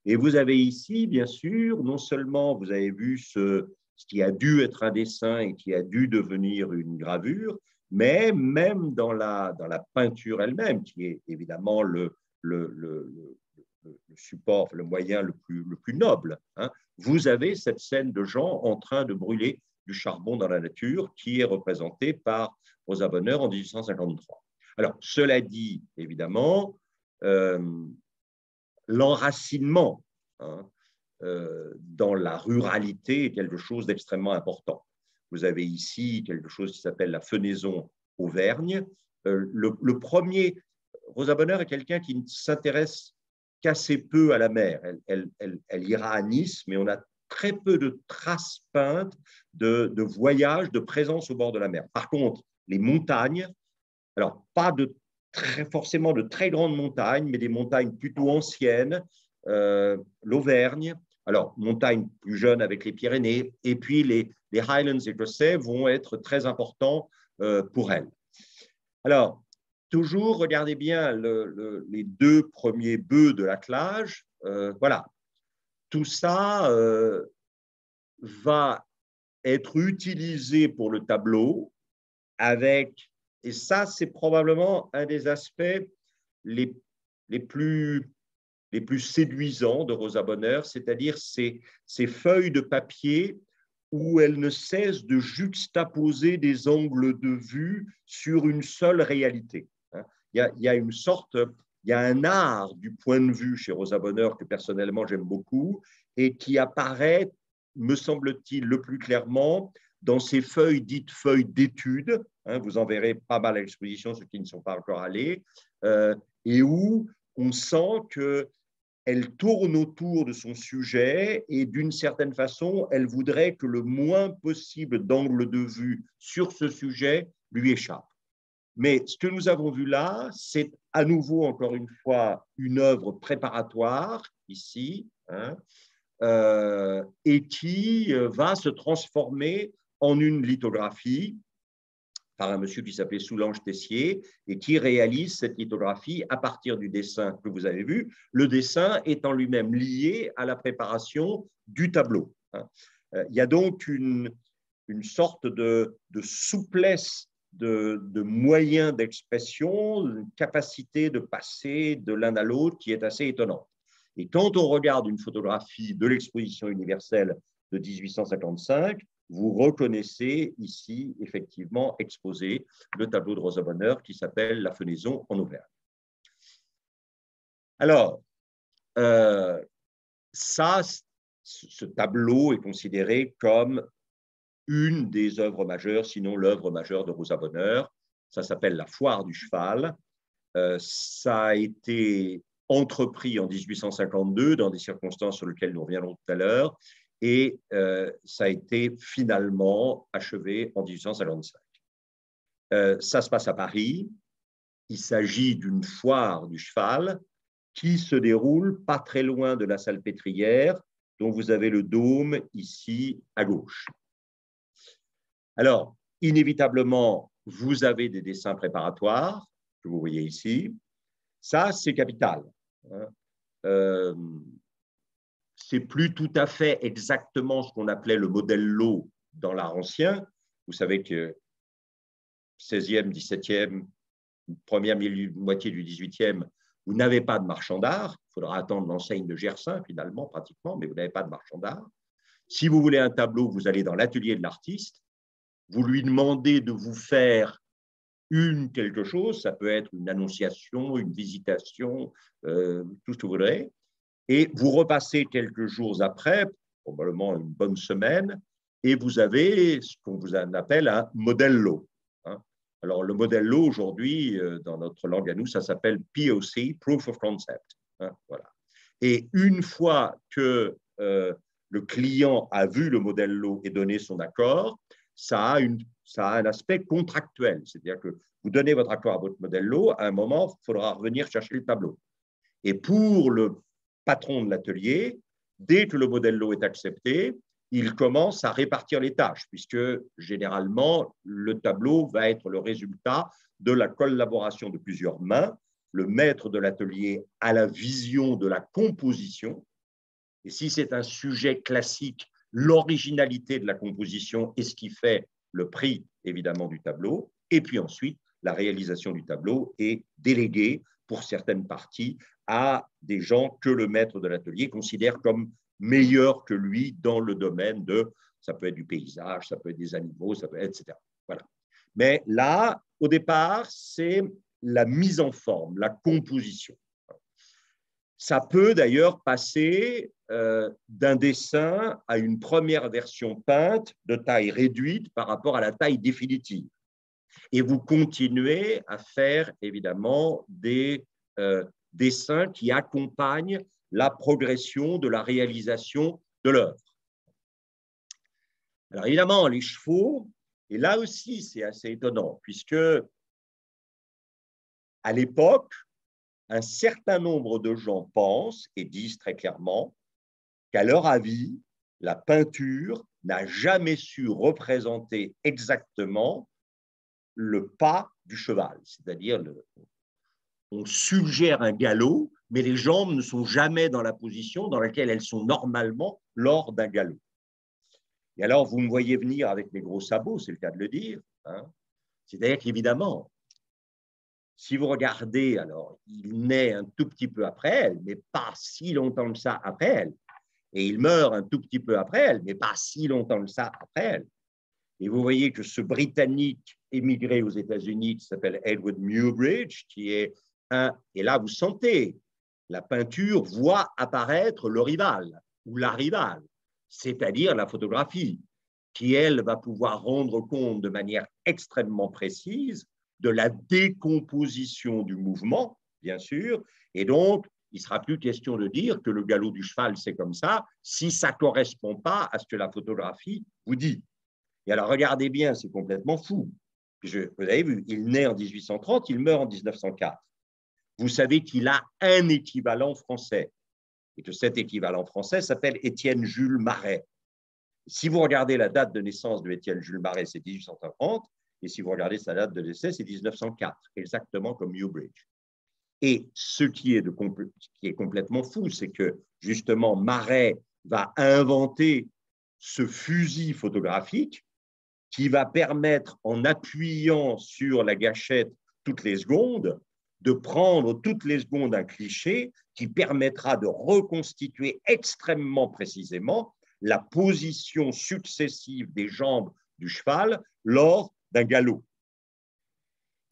Et vous avez ici, bien sûr, non seulement vous avez vu ce qui a dû être un dessin et qui a dû devenir une gravure, mais même dans la peinture elle-même, qui est évidemment le support, le moyen le plus noble, hein, vous avez cette scène de gens en train de brûler du charbon dans la nature qui est représentée par Rosa Bonheur en 1853. Alors, cela dit, évidemment, l'enracinement, hein, dans la ruralité est quelque chose d'extrêmement important. Vous avez ici quelque chose qui s'appelle la fenaison Auvergne. Le premier, Rosa Bonheur est quelqu'un qui ne s'intéresse qu'assez peu à la mer. Elle ira à Nice, mais on a très peu de traces peintes de voyages, de présence au bord de la mer. Par contre, les montagnes, alors pas forcément de très grandes montagnes, mais des montagnes plutôt anciennes, l'Auvergne, alors montagnes plus jeunes avec les Pyrénées, et puis les Highlands écossais vont être très importants pour elle. Alors, toujours, regardez bien les deux premiers bœufs de l'attelage. Voilà, tout ça va être utilisé pour le tableau avec, et ça c'est probablement un des aspects les plus séduisants de Rosa Bonheur, c'est-à-dire ces feuilles de papier où elle ne cesse de juxtaposer des angles de vue sur une seule réalité. Il y a une sorte, il y a un art du point de vue chez Rosa Bonheur que personnellement j'aime beaucoup et qui apparaît, me semble-t-il, le plus clairement dans ces feuilles dites feuilles d'études. Vous en verrez pas mal à l'exposition, ceux qui ne sont pas encore allés, et où on sent qu'elle tourne autour de son sujet et d'une certaine façon, elle voudrait que le moins possible d'angles de vue sur ce sujet lui échappe. Mais ce que nous avons vu là, c'est à nouveau, encore une fois, une œuvre préparatoire, ici, hein, et qui va se transformer en une lithographie par un monsieur qui s'appelait Soulange Tessier et qui réalise cette lithographie à partir du dessin que vous avez vu, le dessin étant lui-même lié à la préparation du tableau. Il y a donc une sorte de souplesse de moyens d'expression, une capacité de passer de l'un à l'autre qui est assez étonnante. Et quand on regarde une photographie de l'exposition universelle de 1855, vous reconnaissez ici effectivement exposé le tableau de Rosa Bonheur qui s'appelle La fenaison en Auvergne. Alors, ce tableau est considéré comme une des œuvres majeures, sinon l'œuvre majeure de Rosa Bonheur. Ça s'appelle La foire du cheval. Ça a été entrepris en 1852 dans des circonstances sur lesquelles nous reviendrons tout à l'heure, et ça a été finalement achevé en 1855. Ça se passe à Paris. Il s'agit d'une foire du cheval qui se déroule pas très loin de la Salpêtrière, dont vous avez le dôme ici à gauche. Alors, inévitablement, vous avez des dessins préparatoires que vous voyez ici. Ça, c'est capital. C'est plus tout à fait exactement ce qu'on appelait le modèle Lowe dans l'art ancien. Vous savez que 16e, 17e, première moitié du 18e, vous n'avez pas de marchand d'art. Il faudra attendre l'enseigne de Gersaint, finalement, pratiquement, mais vous n'avez pas de marchand d'art. Si vous voulez un tableau, vous allez dans l'atelier de l'artiste. Vous lui demandez de vous faire quelque chose, ça peut être une annonciation, une visitation, tout ce que vous voudrez, et vous repassez quelques jours après, probablement une bonne semaine, et vous avez ce qu'on vous appelle un modèle Lowe. Alors, le modèle Lowe, aujourd'hui, dans notre langue à nous, ça s'appelle POC, Proof of Concept. Voilà. Et une fois que le client a vu le modèle Lowe et donné son accord, ça a un aspect contractuel. C'est-à-dire que vous donnez votre accord à votre modèle Lowe, à un moment, il faudra revenir chercher le tableau. Et pour le patron de l'atelier, dès que le modèle Lowe est accepté, il commence à répartir les tâches, puisque généralement, le tableau va être le résultat de la collaboration de plusieurs mains. Le maître de l'atelier a la vision de la composition. Et si c'est un sujet classique, l'originalité de la composition est ce qui fait le prix, évidemment, du tableau. Et puis ensuite, la réalisation du tableau est déléguée pour certaines parties à des gens que le maître de l'atelier considère comme meilleurs que lui dans le domaine de, ça peut être du paysage, ça peut être des animaux, ça peut être, etc. Voilà. Mais là, au départ, c'est la mise en forme, la composition. Ça peut d'ailleurs passer d'un dessin à une première version peinte de taille réduite par rapport à la taille définitive. Et vous continuez à faire évidemment des dessins qui accompagnent la progression de la réalisation de l'œuvre. Alors évidemment, les chevaux, et là aussi c'est assez étonnant, puisque à l'époque, un certain nombre de gens pensent et disent très clairement qu'à leur avis, la peinture n'a jamais su représenter exactement le pas du cheval, c'est-à-dire on suggère un galop, mais les jambes ne sont jamais dans la position dans laquelle elles sont normalement lors d'un galop. Et alors, vous me voyez venir avec mes gros sabots, c'est le cas de le dire. C'est-à-dire qu'évidemment, si vous regardez, alors, il naît un tout petit peu après elle, mais pas si longtemps que ça après elle. Et il meurt un tout petit peu après elle, mais pas si longtemps que ça après elle. Et vous voyez que ce Britannique émigré aux États-Unis qui s'appelle Edward Muybridge, qui est et là vous sentez, la peinture voit apparaître le rival ou la rivale, c'est-à-dire la photographie, qui elle va pouvoir rendre compte de manière extrêmement précise de la décomposition du mouvement, bien sûr, et donc il ne sera plus question de dire que le galop du cheval c'est comme ça si ça ne correspond pas à ce que la photographie vous dit. Et alors, regardez bien, c'est complètement fou. Vous avez vu, il naît en 1830, il meurt en 1904. Vous savez qu'il a un équivalent français, et que cet équivalent français s'appelle Étienne Jules Marais. Si vous regardez la date de naissance de Étienne Jules Marais, c'est 1830, et si vous regardez sa date de décès, c'est 1904, exactement comme Muybridge. Et ce qui est complètement fou, c'est que justement Marais va inventer ce fusil photographique qui va permettre, en appuyant sur la gâchette toutes les secondes, de prendre toutes les secondes un cliché qui permettra de reconstituer extrêmement précisément la position successive des jambes du cheval lors d'un galop.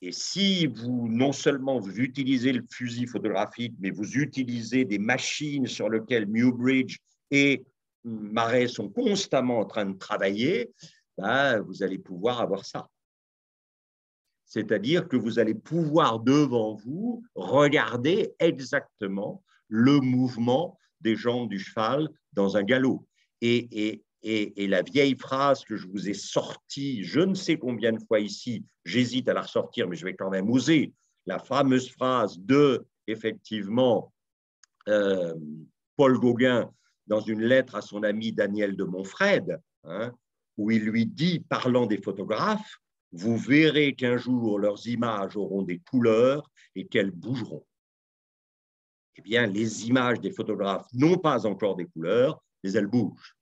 Et si vous, non seulement vous utilisez le fusil photographique, mais vous utilisez des machines sur lesquelles Muybridge et Marais sont constamment en train de travailler, vous allez pouvoir avoir ça. C'est-à-dire que vous allez pouvoir devant vous regarder exactement le mouvement des jambes du cheval dans un galop. Et la vieille phrase que je vous ai sortie, je ne sais combien de fois ici, j'hésite à la ressortir, mais je vais quand même oser, la fameuse phrase de, effectivement, Paul Gauguin dans une lettre à son ami Daniel de Montfred, hein, où il lui dit, parlant des photographes, « Vous verrez qu'un jour leurs images auront des couleurs et qu'elles bougeront. » Eh bien, les images des photographes n'ont pas encore des couleurs, mais elles bougent.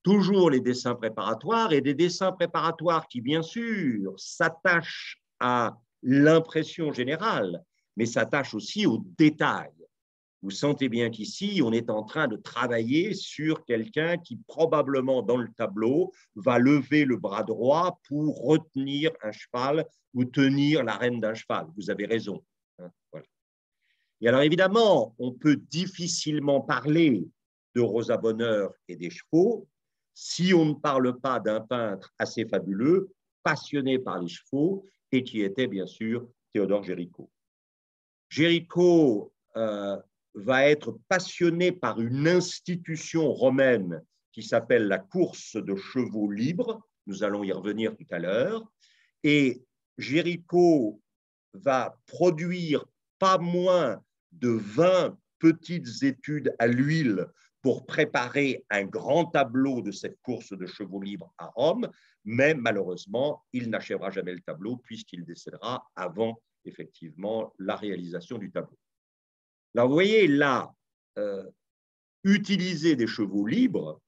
Toujours les dessins préparatoires et des dessins préparatoires qui, bien sûr, s'attachent à l'impression générale, mais s'attachent aussi aux détails. Vous sentez bien qu'ici, on est en train de travailler sur quelqu'un qui, probablement dans le tableau, va lever le bras droit pour retenir un cheval ou tenir la rêne d'un cheval. Vous avez raison. Voilà. Et alors, évidemment, on peut difficilement parler de Rosa Bonheur et des chevaux si on ne parle pas d'un peintre assez fabuleux, passionné par les chevaux, et qui était bien sûr Théodore Géricault. Géricault va être passionné par une institution romaine qui s'appelle la course de chevaux libres. Nous allons y revenir tout à l'heure. Et Géricault va produire pas moins de 20 petites études à l'huile pour préparer un grand tableau de cette course de chevaux libres à Rome, mais malheureusement, il n'achèvera jamais le tableau puisqu'il décédera avant, effectivement, la réalisation du tableau. Alors, vous voyez, là, utiliser des chevaux libres,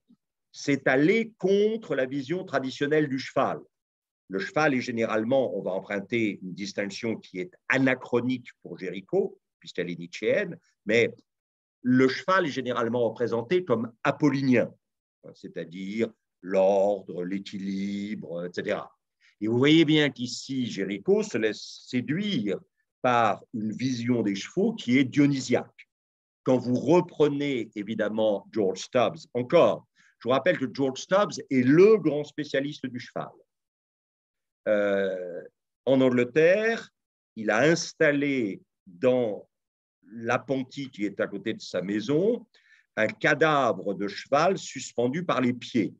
c'est aller contre la vision traditionnelle du cheval. Le cheval est généralement, on va emprunter une distinction qui est anachronique pour Géricault, puisqu'elle est nietzschéenne, mais le cheval est généralement représenté comme apollinien, c'est-à-dire l'ordre, l'équilibre, etc. Et vous voyez bien qu'ici, Géricault se laisse séduire par une vision des chevaux qui est dionysiaque. Quand vous reprenez évidemment George Stubbs, encore, je vous rappelle que George Stubbs est le grand spécialiste du cheval. En Angleterre, il a installé dans l'appentis qui est à côté de sa maison un cadavre de cheval suspendu par les pieds.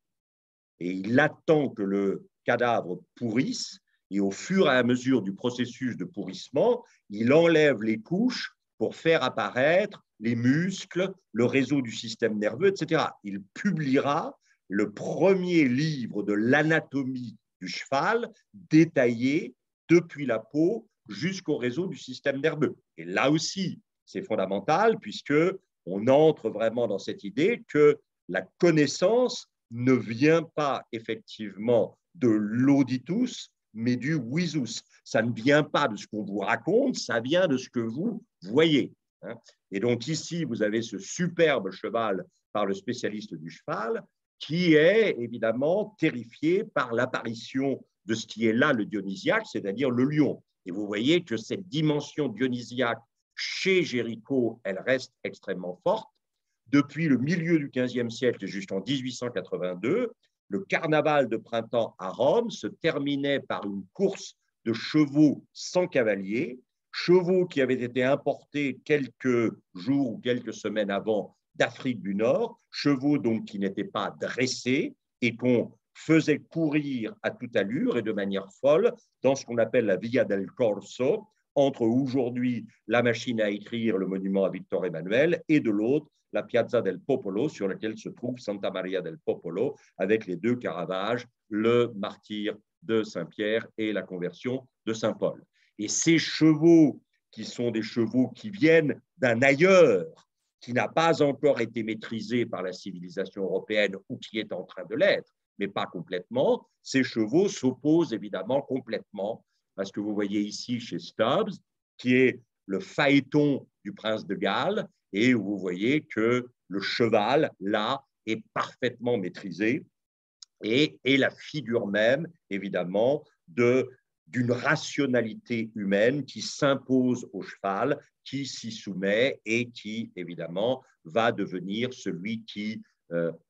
Et il attend que le cadavre pourrisse, et au fur et à mesure du processus de pourrissement, il enlève les couches pour faire apparaître les muscles, le réseau du système nerveux, etc. Il publiera le premier livre de l'anatomie du cheval détaillé depuis la peau jusqu'au réseau du système nerveux. Et là aussi, c'est fondamental puisqu'on entre vraiment dans cette idée que la connaissance ne vient pas effectivement de l'auditus, mais du visus. Ça ne vient pas de ce qu'on vous raconte, ça vient de ce que vous voyez. Et donc ici, vous avez ce superbe cheval par le spécialiste du cheval qui est évidemment terrifié par l'apparition de ce qui est là le dionysiaque, c'est-à-dire le lion. Et vous voyez que cette dimension dionysiaque chez Géricault, elle reste extrêmement forte. Depuis le milieu du XVe siècle jusqu'en 1882, le carnaval de printemps à Rome se terminait par une course de chevaux sans cavalier, chevaux qui avaient été importés quelques jours ou quelques semaines avant d'Afrique du Nord, chevaux donc qui n'étaient pas dressés et qu'on faisait courir à toute allure et de manière folle dans ce qu'on appelle la Via del Corso, entre aujourd'hui la machine à écrire, le monument à Victor Emmanuel, et de l'autre, la Piazza del Popolo, sur laquelle se trouve Santa Maria del Popolo, avec les deux Caravages, le martyre de Saint-Pierre et la conversion de Saint-Paul. Et ces chevaux, qui sont des chevaux qui viennent d'un ailleurs, qui n'a pas encore été maîtrisé par la civilisation européenne ou qui est en train de l'être, mais pas complètement, ces chevaux s'opposent évidemment complètement à ce que vous voyez ici chez Stubbs, qui est le phaéton du prince de Galles, et où vous voyez que le cheval, là, est parfaitement maîtrisé, et la figure même, évidemment, d'une rationalité humaine qui s'impose au cheval, qui s'y soumet et qui, évidemment, va devenir celui qui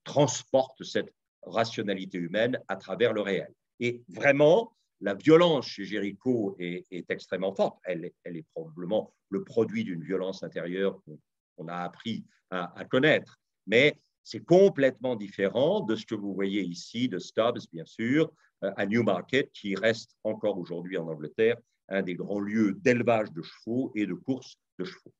transporte cette rationalité humaine à travers le réel. Et vraiment, la violence chez Géricault est extrêmement forte. Elle est probablement le produit d'une violence intérieure qu'on a appris à connaître. Mais c'est complètement différent de ce que vous voyez ici de Stubbs, bien sûr, à Newmarket, qui reste encore aujourd'hui en Angleterre un des grands lieux d'élevage de chevaux et de course de chevaux.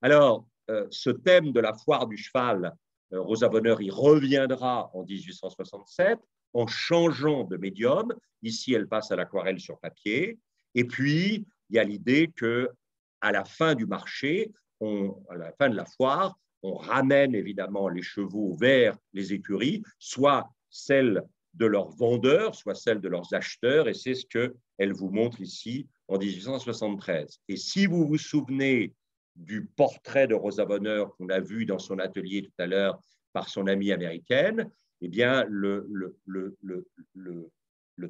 Alors, ce thème de la foire du cheval, Rosa Bonheur y reviendra en 1867 en changeant de médium. Ici, elle passe à l'aquarelle sur papier. Et puis, il y a l'idée qu'à la fin du marché, à la fin de la foire, on ramène évidemment les chevaux vers les écuries, soit celles de leurs vendeurs, soit celles de leurs acheteurs, et c'est ce qu'elle vous montre ici en 1873. Et si vous vous souvenez du portrait de Rosa Bonheur qu'on a vu dans son atelier tout à l'heure par son amie américaine, eh bien, le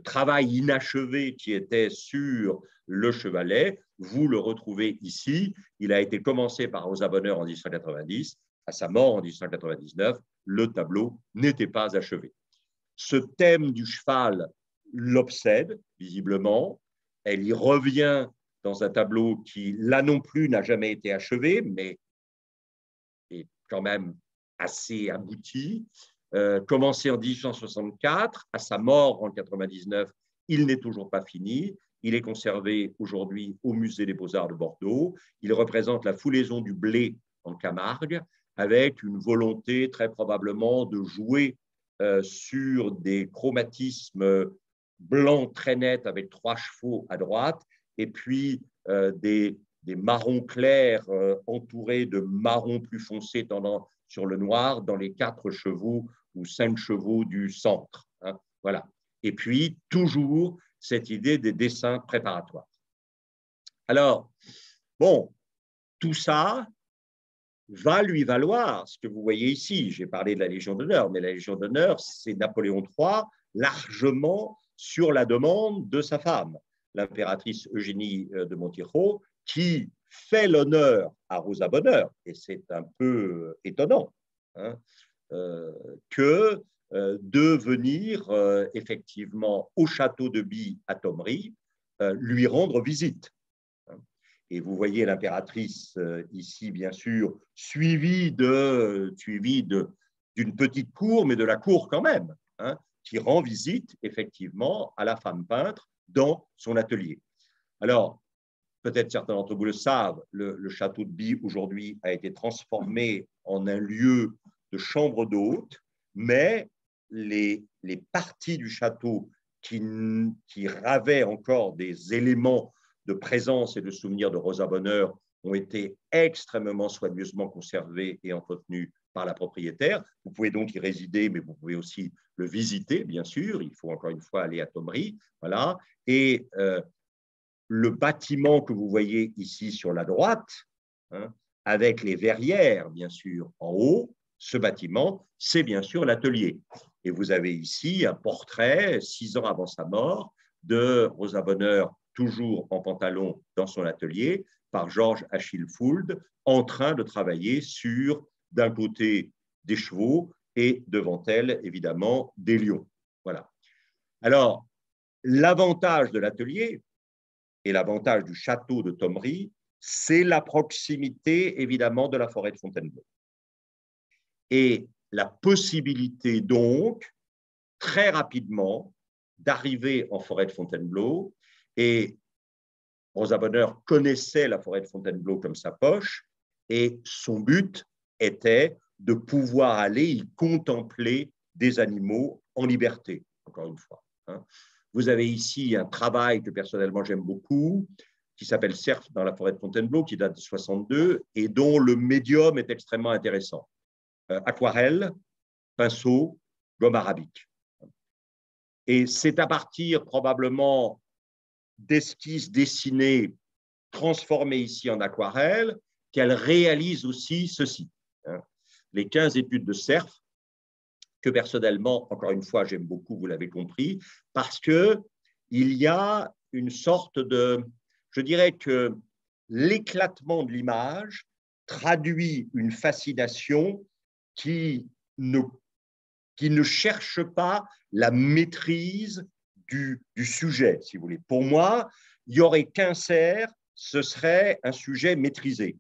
travail inachevé qui était sur le chevalet, vous le retrouvez ici. Il a été commencé par Rosa Bonheur en 1890. À sa mort en 1899, le tableau n'était pas achevé. Ce thème du cheval l'obsède, visiblement. Elle y revient dans un tableau qui, là non plus, n'a jamais été achevé, mais est quand même assez abouti. Commencé en 1864, à sa mort en 1999, il n'est toujours pas fini. Il est conservé aujourd'hui au Musée des Beaux-Arts de Bordeaux. Il représente la foulaison du blé en Camargue, avec une volonté très probablement de jouer sur des chromatismes blancs très nets avec 3 chevaux à droite, et puis des marrons clairs entourés de marrons plus foncés tendant sur le noir dans les 4 chevaux ou 5 chevaux du centre. Hein, voilà. Et puis, toujours cette idée des dessins préparatoires. Alors, bon, tout ça va lui valoir ce que vous voyez ici. J'ai parlé de la Légion d'honneur, mais la Légion d'honneur, c'est Napoléon III largement sur la demande de sa femme, l'impératrice Eugénie de Montijo, qui fait l'honneur à Rosa Bonheur, et c'est un peu étonnant, hein, que de venir effectivement au château de By à Thomery lui rendre visite. Et vous voyez l'impératrice ici, bien sûr, suivie d'une petite cour, mais de la cour quand même, hein, qui rend visite effectivement à la femme peintre dans son atelier. Alors, peut-être certains d'entre vous le savent, le château de By aujourd'hui a été transformé en un lieu de chambre d'hôtes, mais les parties du château qui ravaient encore des éléments de présence et de souvenirs de Rosa Bonheur ont été extrêmement soigneusement conservés et entretenus par la propriétaire. Vous pouvez donc y résider, mais vous pouvez aussi le visiter, bien sûr. Il faut encore une fois aller à Thomery. Voilà. Et le bâtiment que vous voyez ici sur la droite, hein, avec les verrières, bien sûr, en haut, ce bâtiment, c'est bien sûr l'atelier. Et vous avez ici un portrait, 6 ans avant sa mort, de Rosa Bonheur, toujours en pantalon dans son atelier, par Georges Achille Fould, en train de travailler sur, d'un côté, des chevaux et devant elle, évidemment, des lions. Voilà. Alors, l'avantage de l'atelier et l'avantage du château de Thomery, c'est la proximité, évidemment, de la forêt de Fontainebleau. Et la possibilité, donc, très rapidement, d'arriver en forêt de Fontainebleau. Et Rosa Bonheur connaissait la forêt de Fontainebleau comme sa poche, et son but était de pouvoir aller y contempler des animaux en liberté, encore une fois. Hein. Vous avez ici un travail que personnellement j'aime beaucoup, qui s'appelle Cerf dans la forêt de Fontainebleau, qui date de 62, et dont le médium est extrêmement intéressant. Aquarelle, pinceau, gomme arabique. Et c'est à partir probablement d'esquisses dessinées, transformées ici en aquarelle, qu'elle réalise aussi ceci. Les 15 études de Cerf, que personnellement, encore une fois, j'aime beaucoup, vous l'avez compris, parce qu'il y a une sorte de, je dirais que l'éclatement de l'image traduit une fascination qui ne cherche pas la maîtrise du sujet, si vous voulez. Pour moi, il n'y aurait qu'un cerf, ce serait un sujet maîtrisé.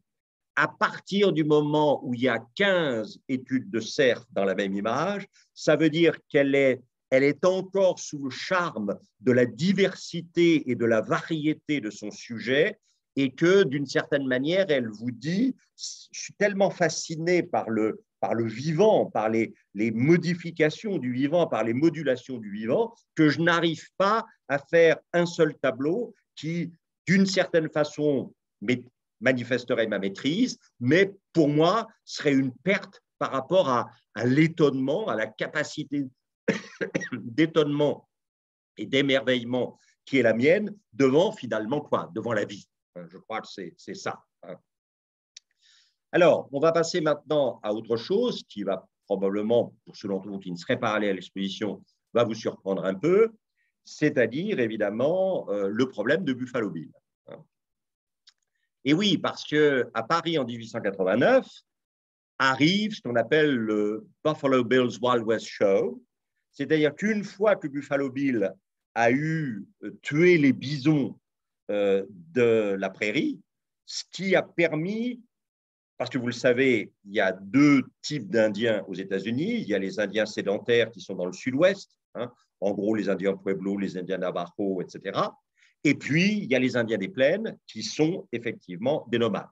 À partir du moment où il y a 15 études de cerf dans la même image, ça veut dire qu'elle est encore sous le charme de la diversité et de la variété de son sujet, et que d'une certaine manière, elle vous dit, je suis tellement fasciné par le vivant, par les modifications du vivant, par les modulations du vivant, que je n'arrive pas à faire un seul tableau qui, d'une certaine façon, manifesterait ma maîtrise, mais pour moi, serait une perte par rapport à l'étonnement, à la capacité d'étonnement et d'émerveillement qui est la mienne devant finalement quoi? Devant la vie. Je crois que c'est ça. Alors, on va passer maintenant à autre chose qui va probablement, pour ceux d'entre vous qui ne seraient pas allés à l'exposition, va vous surprendre un peu, c'est-à-dire évidemment le problème de Buffalo Bill. Et oui, parce qu'à Paris en 1889, arrive ce qu'on appelle le Buffalo Bill's Wild West Show, c'est-à-dire qu'une fois que Buffalo Bill a tué les bisons de la prairie, ce qui a permis, parce que vous le savez, il y a deux types d'Indiens aux États-Unis. Il y a les Indiens sédentaires qui sont dans le sud-ouest, hein, en gros les Indiens Pueblo, les Indiens Navajo, etc. Et puis, il y a les Indiens des plaines qui sont effectivement des nomades.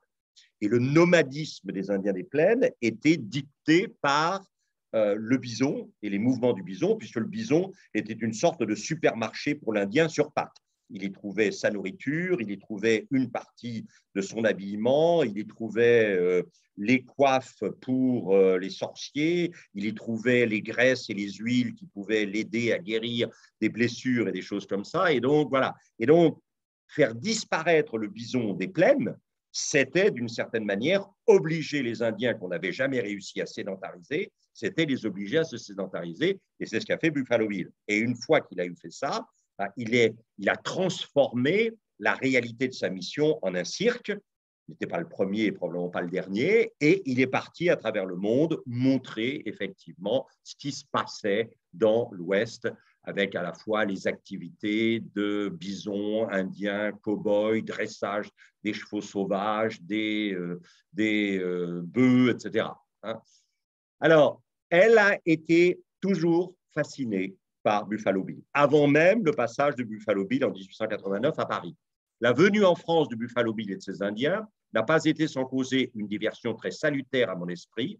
Et le nomadisme des Indiens des plaines était dicté par le bison et les mouvements du bison, puisque le bison était une sorte de supermarché pour l'Indien sur pattes. Il y trouvait sa nourriture, il y trouvait une partie de son habillement, il y trouvait les coiffes pour les sorciers, il y trouvait les graisses et les huiles qui pouvaient l'aider à guérir des blessures et des choses comme ça. Et donc, voilà. Et donc, faire disparaître le bison des plaines, c'était d'une certaine manière obliger les Indiens qu'on n'avait jamais réussi à sédentariser, c'était les obliger à se sédentariser, et c'est ce qu'a fait Buffalo Bill. Et une fois qu'il a eu fait ça, il a transformé la réalité de sa mission en un cirque. Il n'était pas le premier et probablement pas le dernier, et il est parti à travers le monde montrer effectivement ce qui se passait dans l'Ouest, avec à la fois les activités de bisons, indiens, cow-boys, dressage des chevaux sauvages, des bœufs, etc. Alors, elle a été toujours fascinée par Buffalo Bill, avant même le passage de Buffalo Bill en 1889 à Paris. La venue en France de Buffalo Bill et de ses Indiens n'a pas été sans causer une diversion très salutaire à mon esprit,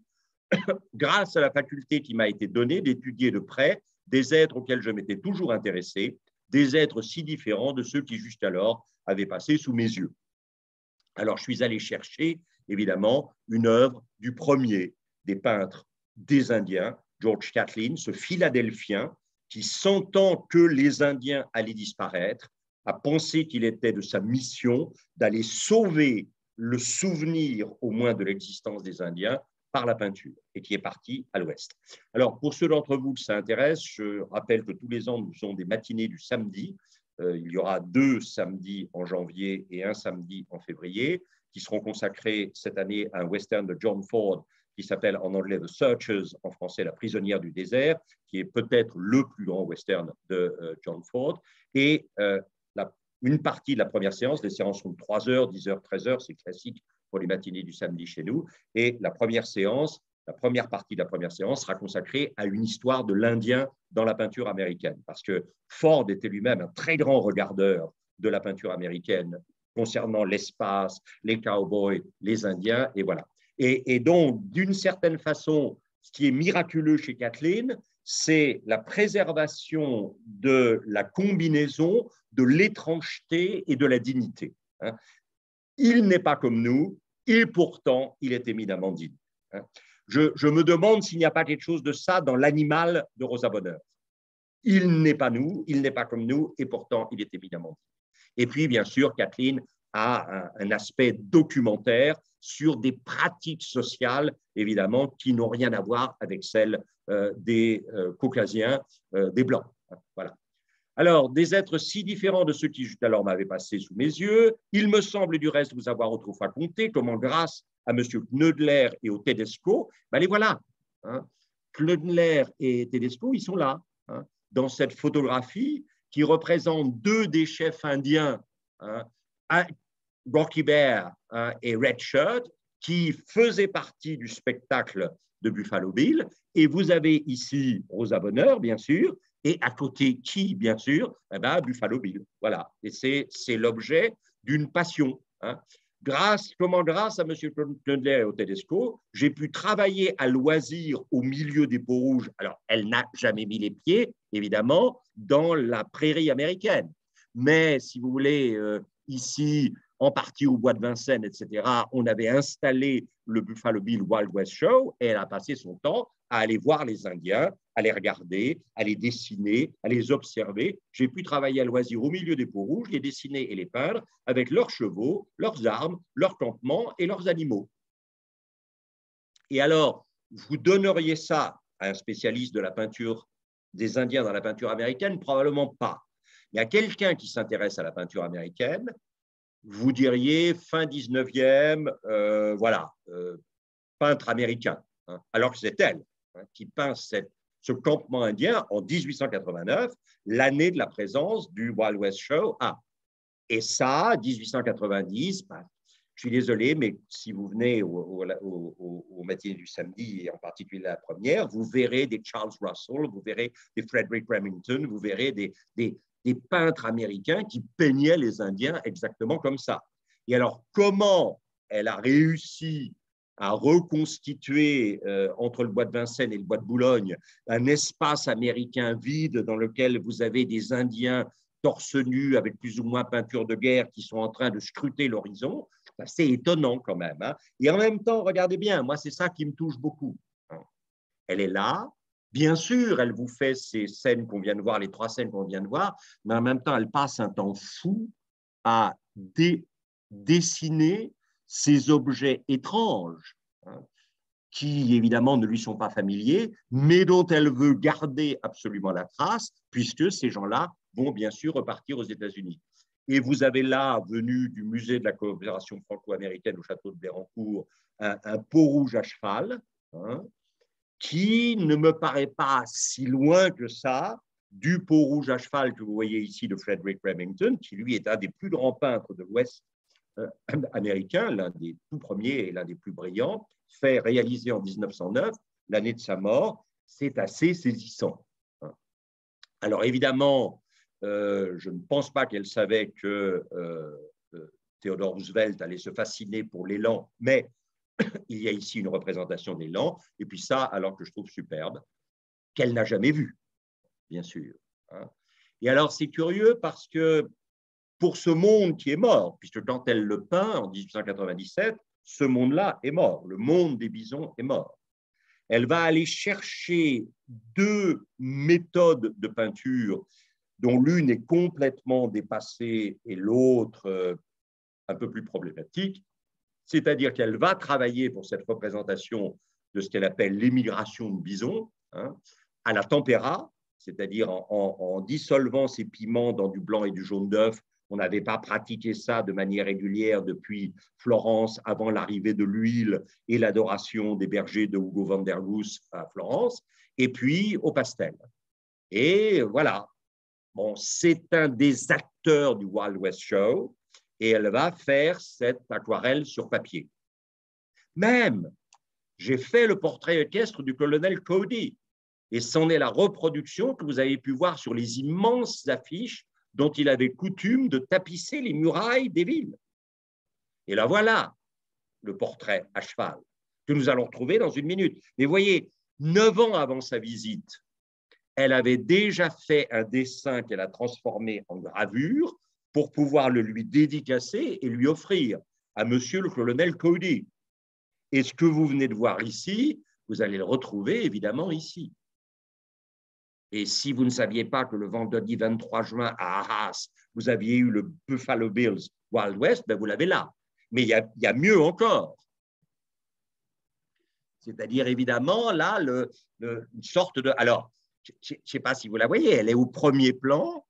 grâce à la faculté qui m'a été donnée d'étudier de près des êtres auxquels je m'étais toujours intéressé, des êtres si différents de ceux qui jusqu'alors avaient passé sous mes yeux. Alors, je suis allé chercher, évidemment, une œuvre du premier des peintres des Indiens, George Catlin, ce Philadelphien, qui, sentant que les Indiens allaient disparaître, a pensé qu'il était de sa mission d'aller sauver le souvenir, au moins, de l'existence des Indiens par la peinture, et qui est parti à l'ouest. Alors, pour ceux d'entre vous que ça intéresse, je rappelle que tous les ans, nous faisons des matinées du samedi. Il y aura 2 samedis en janvier et un samedi en février, qui seront consacrés cette année à un western de John Ford, qui s'appelle en anglais The Searchers, en français La prisonnière du désert, qui est peut-être le plus grand western de John Ford. Et une partie de la première séance, les séances sont de 3 heures, 10 heures, 13 heures, c'est classique pour les matinées du samedi chez nous. Et la première partie de la première séance sera consacrée à une histoire de l'Indien dans la peinture américaine. Parce que Ford était lui-même un très grand regardeur de la peinture américaine concernant l'espace, les cowboys, les Indiens, et voilà. Et donc, d'une certaine façon, ce qui est miraculeux chez Catlin, c'est la préservation de la combinaison de l'étrangeté et de la dignité. Il n'est pas comme nous, et pourtant, il est éminemment digne. Je me demande s'il n'y a pas quelque chose de ça dans l'animal de Rosa Bonheur. Il n'est pas nous, il n'est pas comme nous, et pourtant, il est éminemment digne. Et puis, bien sûr, Catlin a un aspect documentaire sur des pratiques sociales, évidemment, qui n'ont rien à voir avec celles des caucasiens, des Blancs. Voilà. Alors, des êtres si différents de ceux qui jusqu'alors m'avaient passé sous mes yeux, il me semble du reste vous avoir autrefois compté comment, grâce à M. Knoedler et au Tedesco, ben les voilà. Knoedler et Tedesco, ils sont là, dans cette photographie qui représente 2 des chefs indiens, Rocky Bear et Red Shirt, qui faisaient partie du spectacle de Buffalo Bill. Et vous avez ici Rosa Bonheur, bien sûr, et à côté qui, bien sûr? Eh bien, Buffalo Bill. Voilà. Et c'est l'objet d'une passion. Hein. Grâce à M. Knoedler et au Tedesco, j'ai pu travailler à loisir au milieu des peaux rouges. Alors, elle n'a jamais mis les pieds, évidemment, dans la prairie américaine. Mais, si vous voulez, ici, en partie au bois de Vincennes, etc., on avait installé le Buffalo Bill Wild West Show et elle a passé son temps à aller voir les Indiens, à les regarder, à les dessiner, à les observer. J'ai pu travailler à loisir au milieu des peaux rouges, les dessiner et les peindre avec leurs chevaux, leurs armes, leurs campements et leurs animaux. Et alors, vous donneriez ça à un spécialiste de la peinture des Indiens dans la peinture américaine? Probablement pas. Mais à quelqu'un qui s'intéresse à la peinture américaine, vous diriez fin 19e, voilà, peintre américain, hein, alors que c'est elle qui peint ce campement indien en 1889, l'année de la présence du Wild West Show. Ah. Et ça, 1890, ben, je suis désolé, mais si vous venez au matinée du samedi, et en particulier la première, vous verrez des Charles Russell, vous verrez des Frederick Remington, vous verrez des peintres américains qui peignaient les Indiens exactement comme ça. Et alors, comment elle a réussi à reconstituer entre le bois de Vincennes et le bois de Boulogne un espace américain vide dans lequel vous avez des Indiens torse nu avec plus ou moins peinture de guerre qui sont en train de scruter l'horizon, c'est étonnant quand même. Hein. Et en même temps, regardez bien, moi c'est ça qui me touche beaucoup. Elle est là, bien sûr, elle vous fait ces scènes qu'on vient de voir, les 3 scènes qu'on vient de voir, mais en même temps, elle passe un temps fou à dessiner ces objets étranges, hein, qui évidemment ne lui sont pas familiers, mais dont elle veut garder absolument la trace, puisque ces gens-là vont bien sûr repartir aux États-Unis. Et vous avez là, venu du musée de la coopération franco-américaine au château de Bérancourt, un peau rouge à cheval, hein, qui ne me paraît pas si loin que ça du peau rouge à cheval que vous voyez ici de Frederick Remington, qui lui est un des plus grands peintres de l'Ouest américain, l'un des tout premiers et l'un des plus brillants, fait réalisé en 1909, l'année de sa mort. C'est assez saisissant. Alors évidemment, je ne pense pas qu'elle savait que Theodore Roosevelt allait se fasciner pour l'élan, mais il y a ici une représentation d'élan, et puis ça, alors que je trouve superbe, qu'elle n'a jamais vu, bien sûr. Et alors c'est curieux parce que pour ce monde qui est mort, puisque quand elle le peint en 1897, ce monde-là est mort, le monde des bisons est mort. Elle va aller chercher 2 méthodes de peinture dont l'une est complètement dépassée et l'autre un peu plus problématique, c'est-à-dire qu'elle va travailler pour cette représentation de ce qu'elle appelle l'émigration de bisons, hein, à la tempéra, c'est-à-dire en dissolvant ces piments dans du blanc et du jaune d'œuf. On n'avait pas pratiqué ça de manière régulière depuis Florence, avant l'arrivée de l'huile et l'adoration des bergers de Hugo van der Goes à Florence, et puis au pastel. Et voilà, bon, c'est un des acteurs du Wild West Show, et elle va faire cette aquarelle sur papier. Même, j'ai fait le portrait équestre du colonel Cody, et c'en est la reproduction que vous avez pu voir sur les immenses affiches dont il avait coutume de tapisser les murailles des villes. Et là, voilà le portrait à cheval que nous allons retrouver dans une minute. Mais voyez, 9 ans avant sa visite, elle avait déjà fait un dessin qu'elle a transformé en gravure pour pouvoir le lui dédicacer et lui offrir à monsieur le colonel Cody. Et ce que vous venez de voir ici, vous allez le retrouver évidemment ici. Et si vous ne saviez pas que le vendredi 23 juin à Arras, vous aviez eu le Buffalo Bills Wild West, ben vous l'avez là. Mais il y a mieux encore. C'est-à-dire, évidemment, là, une sorte de... Alors, je ne sais pas si vous la voyez, elle est au premier plan.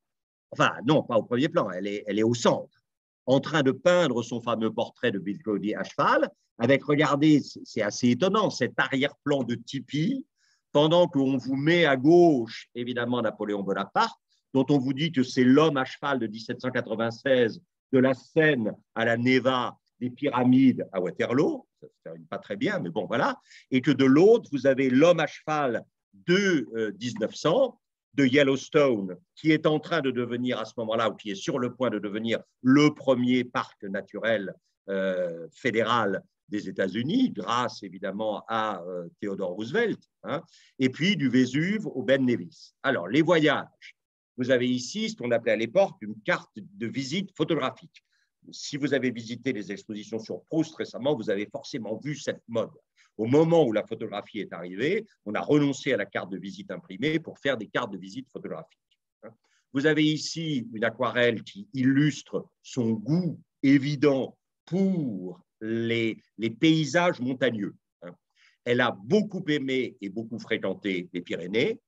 Enfin, non, pas au premier plan, elle est au centre, en train de peindre son fameux portrait de Bill Cody à cheval, avec, regardez, c'est assez étonnant, cet arrière-plan de tipi, pendant qu'on vous met à gauche, évidemment, Napoléon Bonaparte, dont on vous dit que c'est l'homme à cheval de 1796, de la Seine à la Neva, des pyramides à Waterloo, ça se termine pas très bien, mais bon, voilà, et que de l'autre, vous avez l'homme à cheval de 1900, de Yellowstone, qui est en train de devenir à ce moment-là, ou qui est sur le point de devenir le premier parc naturel fédéral des États-Unis, grâce évidemment à Theodore Roosevelt, hein, et puis du Vésuve au Ben Nevis. Alors, les voyages. Vous avez ici ce qu'on appelait à l'époque une carte de visite photographique. Si vous avez visité les expositions sur Proust récemment, vous avez forcément vu cette mode. Au moment où la photographie est arrivée, on a renoncé à la carte de visite imprimée pour faire des cartes de visite photographiques. Vous avez ici une aquarelle qui illustre son goût évident pour les paysages montagneux. Elle a beaucoup aimé et beaucoup fréquenté les Pyrénées,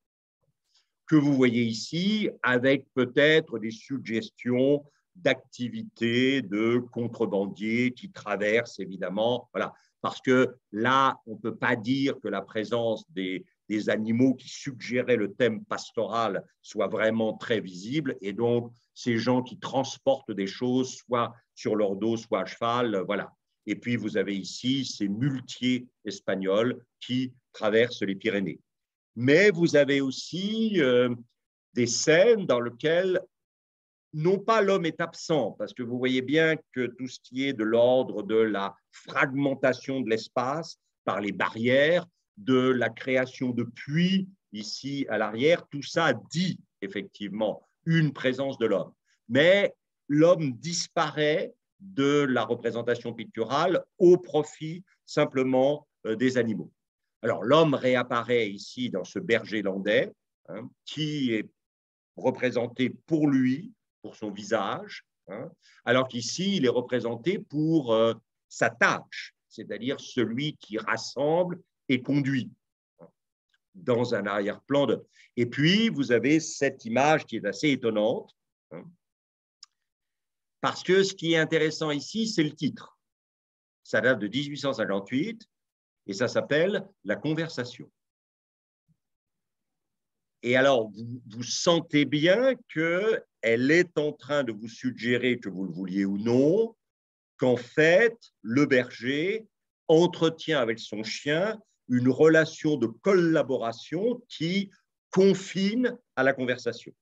que vous voyez ici, avec peut-être des suggestions d'activités de contrebandiers qui traversent, évidemment. Voilà. Parce que là, on ne peut pas dire que la présence des animaux qui suggéraient le thème pastoral soit vraiment très visible. Et donc, ces gens qui transportent des choses, soit sur leur dos, soit à cheval, voilà. Et puis, vous avez ici ces muletiers espagnols qui traversent les Pyrénées. Mais vous avez aussi des scènes dans lesquelles non pas l'homme est absent, parce que vous voyez bien que tout ce qui est de l'ordre de la fragmentation de l'espace par les barrières, de la création de puits ici à l'arrière, tout ça dit effectivement une présence de l'homme. Mais l'homme disparaît de la représentation picturale au profit simplement des animaux. Alors l'homme réapparaît ici dans ce berger landais, hein, qui est représenté pour lui, pour son visage, hein, alors qu'ici, il est représenté pour sa tâche, c'est-à-dire celui qui rassemble et conduit, hein, dans un arrière-plan. Et puis, vous avez cette image qui est assez étonnante, hein, parce que ce qui est intéressant ici, c'est le titre. Ça date de 1858 et ça s'appelle « La conversation ». Et alors, vous sentez bien qu'elle est en train de vous suggérer, que vous le vouliez ou non, qu'en fait, le berger entretient avec son chien une relation de collaboration qui confine à la conversation.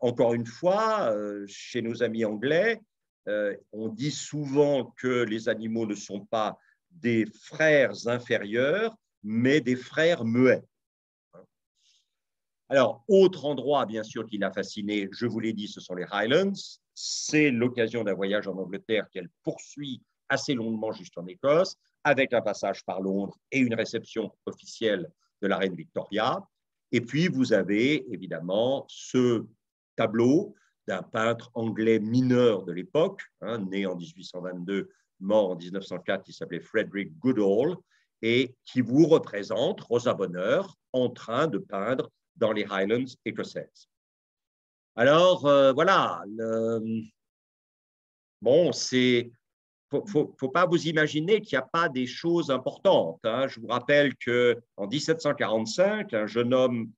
Encore une fois, chez nos amis anglais, on dit souvent que les animaux ne sont pas des frères inférieurs, mais des frères muets. Alors, autre endroit, bien sûr, qui l'a fasciné, je vous l'ai dit, ce sont les Highlands. C'est l'occasion d'un voyage en Angleterre qu'elle poursuit assez longuement jusqu'en Écosse, avec un passage par Londres et une réception officielle de la reine Victoria. Et puis, vous avez évidemment ce tableau d'un peintre anglais mineur de l'époque, hein, né en 1822, mort en 1904, qui s'appelait Frederick Goodall, et qui vous représente Rosa Bonheur en train de peindre dans les Highlands écossaises. Alors, voilà, bon, c'est, faut pas vous imaginer qu'il n'y a pas des choses importantes, hein. Je vous rappelle qu'en 1745, un jeune homme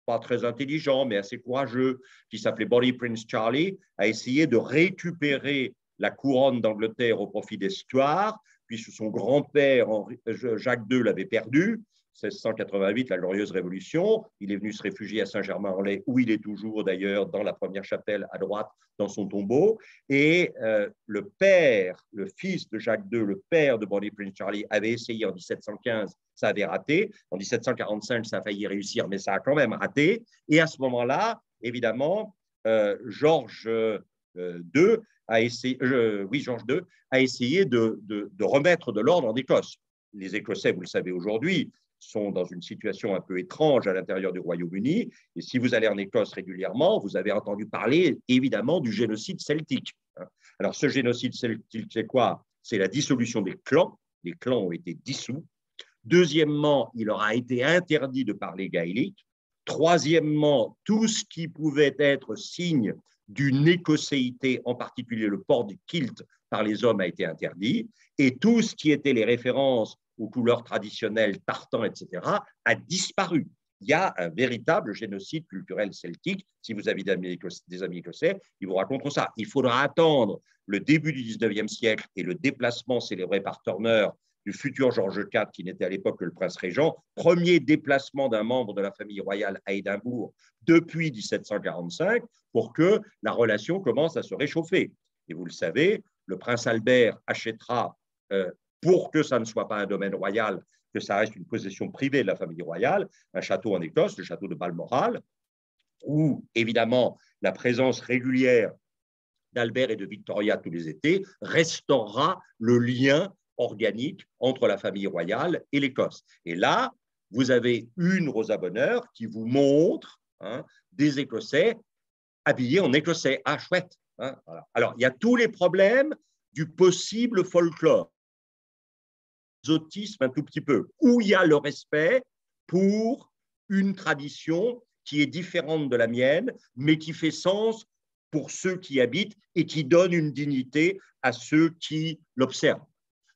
pas très intelligent, mais assez courageux, qui s'appelait Bonnie Prince Charlie, a essayé de récupérer la couronne d'Angleterre au profit des Stuarts, puisque son grand-père, Jacques II, l'avait perdu. 1688, la Glorieuse Révolution. Il est venu se réfugier à Saint-Germain-en-Laye, où il est toujours d'ailleurs dans la première chapelle à droite, dans son tombeau. Et le père, le fils de Jacques II, le père de Bonnie Prince Charlie, avait essayé en 1715, ça avait raté. En 1745, ça a failli réussir, mais ça a quand même raté. Et à ce moment-là, évidemment, Georges II a essayé, Georges II a essayé de remettre de l'ordre en Écosse. Les Écossais, vous le savez aujourd'hui, sont dans une situation un peu étrange à l'intérieur du Royaume-Uni. Et si vous allez en Écosse régulièrement, vous avez entendu parler évidemment du génocide celtique. Alors, ce génocide celtique, c'est quoi? C'est la dissolution des clans. Les clans ont été dissous. Deuxièmement, il leur a été interdit de parler gaélique. Troisièmement, tout ce qui pouvait être signe d'une écosséité, en particulier le port du kilt par les hommes, a été interdit. Et tout ce qui était les références aux couleurs traditionnelles, tartan, etc., a disparu. Il y a un véritable génocide culturel celtique. Si vous avez des amis écossais, ils vous raconteront ça. Il faudra attendre le début du 19e siècle et le déplacement célébré par Turner du futur George IV, qui n'était à l'époque que le prince régent, premier déplacement d'un membre de la famille royale à Édimbourg depuis 1745 pour que la relation commence à se réchauffer. Et vous le savez, le prince Albert achètera, pour que ça ne soit pas un domaine royal, que ça reste une possession privée de la famille royale, un château en Écosse, le château de Balmoral, où évidemment la présence régulière d'Albert et de Victoria tous les étés restaurera le lien organique entre la famille royale et l'Écosse. Et là, vous avez une Rosa Bonheur qui vous montre des Écossais habillés en Écossais. Ah, chouette. Voilà. Alors, il y a tous les problèmes du possible folklore, exotisme un tout petit peu, où il y a le respect pour une tradition qui est différente de la mienne, mais qui fait sens pour ceux qui habitent et qui donne une dignité à ceux qui l'observent.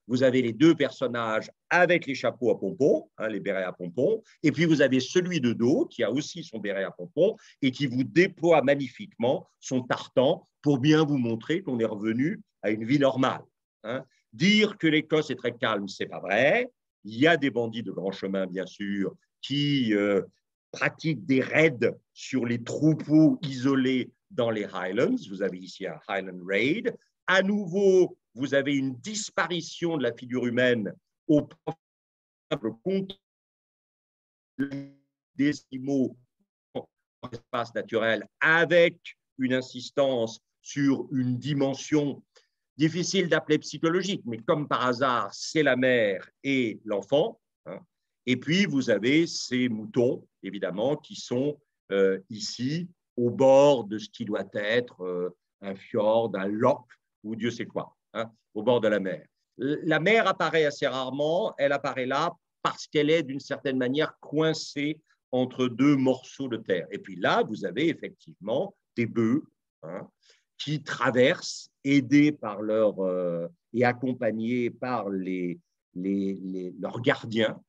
Vous avez les deux personnages avec les chapeaux à pompons, les bérets à pompons, et puis vous avez celui de dos qui a aussi son béret à pompons et qui vous déploie magnifiquement son tartan pour bien vous montrer qu'on est revenu à une vie normale. Dire que l'Écosse est très calme, ce n'est pas vrai. Il y a des bandits de grand chemin, bien sûr, qui pratiquent des raids sur les troupeaux isolés dans les Highlands. Vous avez ici un Highland Raid. À nouveau, vous avez une disparition de la figure humaine au compte des animaux dans l'espace naturel, avec une insistance sur une dimension difficile d'appeler psychologique, mais comme par hasard, c'est la mère et l'enfant. Et puis, vous avez ces moutons, évidemment, qui sont ici, au bord de ce qui doit être un fjord, un loch, ou Dieu sait quoi, au bord de la mer. La mer apparaît assez rarement, elle apparaît là parce qu'elle est d'une certaine manière coincée entre deux morceaux de terre. Et puis là, vous avez effectivement des bœufs qui traversent, aidés par et accompagnés par leurs gardiens.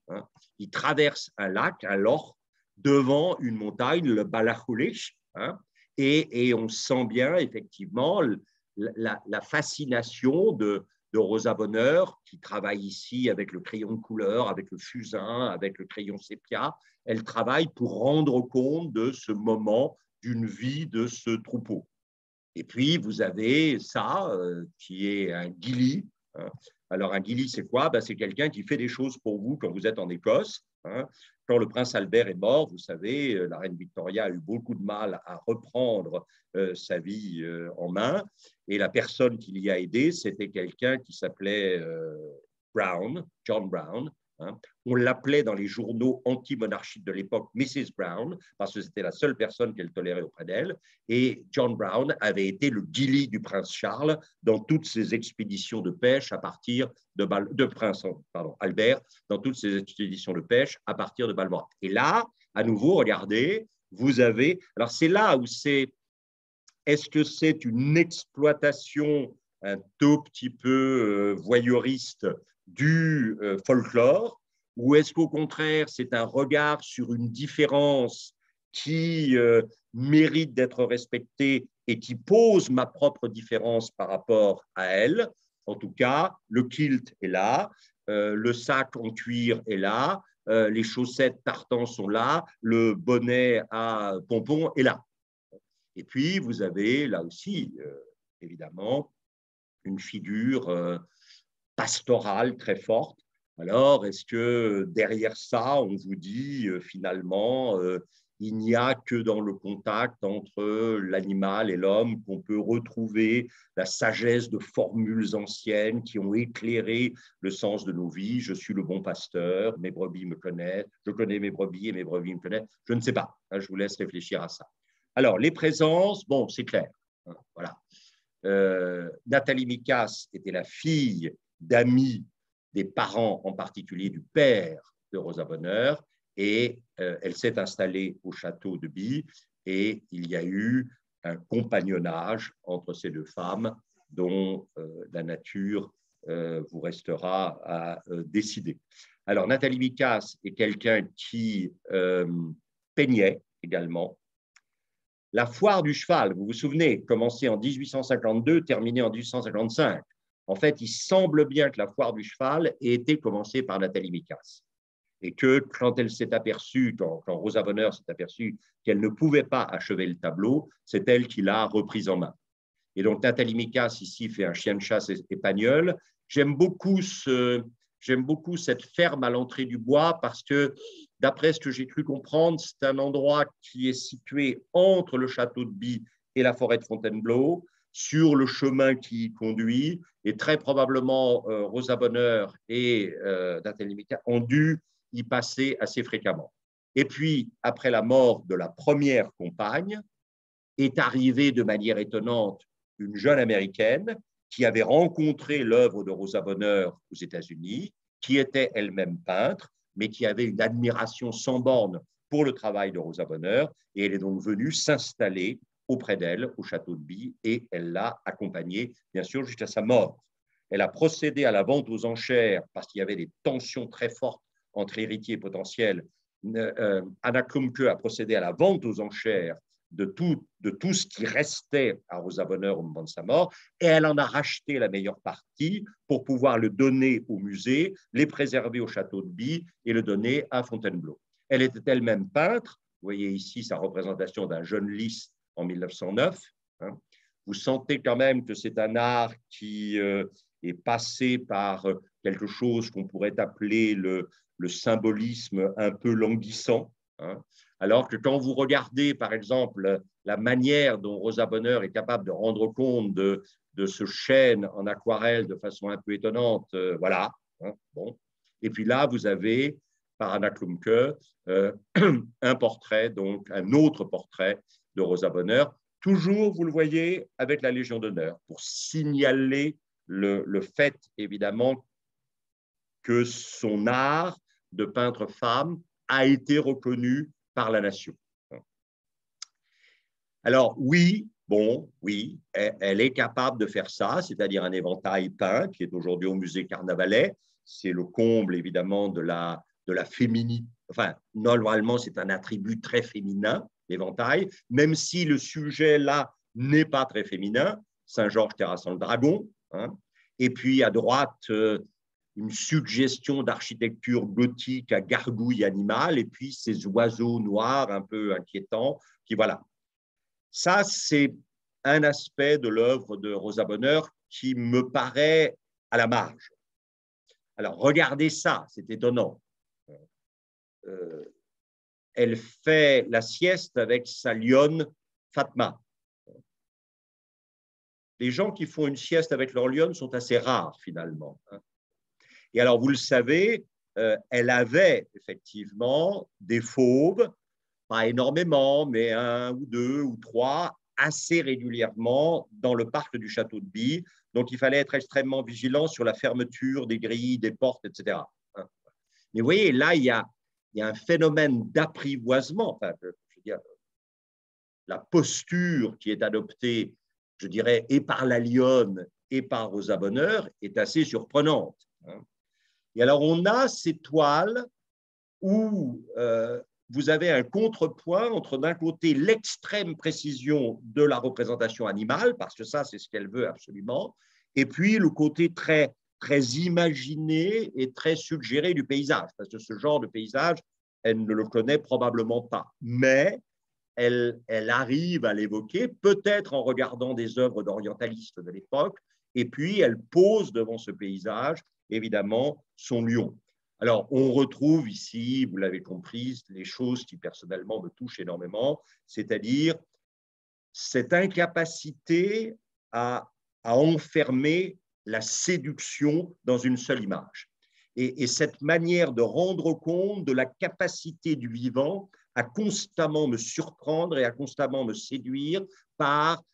Ils traversent un lac, un loch, devant une montagne, le Ballachulish, et on sent bien effectivement la fascination de Rosa Bonheur, qui travaille ici avec le crayon de couleur, avec le fusain, avec le crayon sépia. Elle travaille pour rendre compte de ce moment d'une vie de ce troupeau. Et puis, vous avez ça, qui est un gilly. Alors, un gilly, c'est quoi? C'est quelqu'un qui fait des choses pour vous quand vous êtes en Écosse. Quand le prince Albert est mort, vous savez, la reine Victoria a eu beaucoup de mal à reprendre sa vie en main. Et la personne qui l'y a aidé, c'était quelqu'un qui s'appelait Brown, John Brown. On l'appelait dans les journaux anti-monarchiques de l'époque Mrs. Brown, parce que c'était la seule personne qu'elle tolérait auprès d'elle. Et John Brown avait été le gilly du prince Charles dans toutes ses expéditions de pêche à partir de prince Albert, dans toutes ses expéditions de pêche à partir de Balmoral. Et là, à nouveau, regardez, vous avez... Alors, c'est là où c'est... Est-ce que c'est une exploitation un tout petit peu voyeuriste du folklore, ou est-ce qu'au contraire, c'est un regard sur une différence qui mérite d'être respectée et qui pose ma propre différence par rapport à elle? En tout cas, le kilt est là, le sac en cuir est là, les chaussettes tartan sont là, le bonnet à pompons est là. Et puis, vous avez là aussi, évidemment, une figure pastorale très forte. Alors, est-ce que derrière ça, on vous dit finalement, il n'y a que dans le contact entre l'animal et l'homme qu'on peut retrouver la sagesse de formules anciennes qui ont éclairé le sens de nos vies? Je suis le bon pasteur, mes brebis me connaissent, je connais mes brebis et mes brebis me connaissent. Je ne sais pas, je vous laisse réfléchir à ça. Alors, les présences, bon, c'est clair. Voilà. Nathalie Mikas était la fille d'amis des parents, en particulier du père de Rosa Bonheur, et elle s'est installée au château de By, et il y a eu un compagnonnage entre ces deux femmes dont la nature vous restera à décider. Alors, Nathalie Mikas est quelqu'un qui peignait également. La foire du cheval, vous vous souvenez, commencée en 1852, terminée en 1855. En fait, il semble bien que la foire du cheval ait été commencée par Nathalie Mikas. Et que quand elle s'est aperçue, quand Rosa Bonheur s'est aperçue qu'elle ne pouvait pas achever le tableau, c'est elle qui l'a reprise en main. Et donc, Nathalie Mikas, ici, fait un chien de chasse espagnol. J'aime beaucoup cette ferme à l'entrée du bois parce que, d'après ce que j'ai cru comprendre, c'est un endroit qui est situé entre le château de By et la forêt de Fontainebleau, sur le chemin qui y conduit. Et très probablement, Rosa Bonheur et Nathalie Mikas ont dû y passer assez fréquemment. Et puis, après la mort de la première compagne, est arrivée de manière étonnante une jeune Américaine qui avait rencontré l'œuvre de Rosa Bonheur aux États-Unis, qui était elle-même peintre, mais qui avait une admiration sans borne pour le travail de Rosa Bonheur, et elle est donc venue s'installer auprès d'elle au château de By, et elle l'a accompagnée, bien sûr, jusqu'à sa mort. Elle a procédé à la vente aux enchères parce qu'il y avait des tensions très fortes entre héritiers potentiels. Anna Klumke a procédé à la vente aux enchères de tout ce qui restait à Rosa Bonheur au moment de sa mort, et elle en a racheté la meilleure partie pour pouvoir le donner au musée, les préserver au château de By et le donner à Fontainebleau. Elle était elle-même peintre. Vous voyez ici sa représentation d'un jeune lys en 1909. Vous sentez quand même que c'est un art qui est passé par quelque chose qu'on pourrait appeler le symbolisme un peu languissant. Alors que quand vous regardez, par exemple, la manière dont Rosa Bonheur est capable de rendre compte de ce chêne en aquarelle de façon un peu étonnante, voilà. Bon. Et puis là, vous avez, par Anna Klumke, un portrait, donc un autre portrait de Rosa Bonheur, toujours, vous le voyez, avec la Légion d'honneur, pour signaler le fait, évidemment, que son art de peintre femme a été reconnu par la nation. Alors oui, oui, elle est capable de faire ça, c'est-à-dire un éventail peint qui est aujourd'hui au musée Carnavalet. C'est le comble évidemment de la féminité. Enfin, normalement, c'est un attribut très féminin, l'éventail, même si le sujet là n'est pas très féminin. Saint-Georges terrassant le dragon. Et puis à droite, une suggestion d'architecture gothique à gargouille animale, et puis ces oiseaux noirs un peu inquiétants, qui voilà. Ça, c'est un aspect de l'œuvre de Rosa Bonheur qui me paraît à la marge. Alors, regardez ça, c'est étonnant. Elle fait la sieste avec sa lionne Fatma. Les gens qui font une sieste avec leur lionne sont assez rares, finalement. Et alors, vous le savez, elle avait effectivement des fauves, pas énormément, mais un ou deux ou trois, assez régulièrement dans le parc du château de By. Donc, il fallait être extrêmement vigilant sur la fermeture des grilles, des portes, etc. Mais vous voyez, là, il y a un phénomène d'apprivoisement. Enfin, je veux dire, la posture qui est adoptée, je dirais, et par la lionne et par Rosa Bonheur est assez surprenante. Et alors, on a ces toiles où vous avez un contrepoint entre, d'un côté, l'extrême précision de la représentation animale, parce que ça, c'est ce qu'elle veut absolument, et puis le côté très, très imaginé et très suggéré du paysage, parce que ce genre de paysage, elle ne le connaît probablement pas. Mais elle arrive à l'évoquer, peut-être en regardant des œuvres d'orientalistes de l'époque, et puis elle pose devant ce paysage, évidemment, son lion. Alors, on retrouve ici, vous l'avez compris, les choses qui personnellement me touchent énormément, c'est-à-dire cette incapacité à enfermer la séduction dans une seule image. Et cette manière de rendre compte de la capacité du vivant à constamment me surprendre et à constamment me séduire par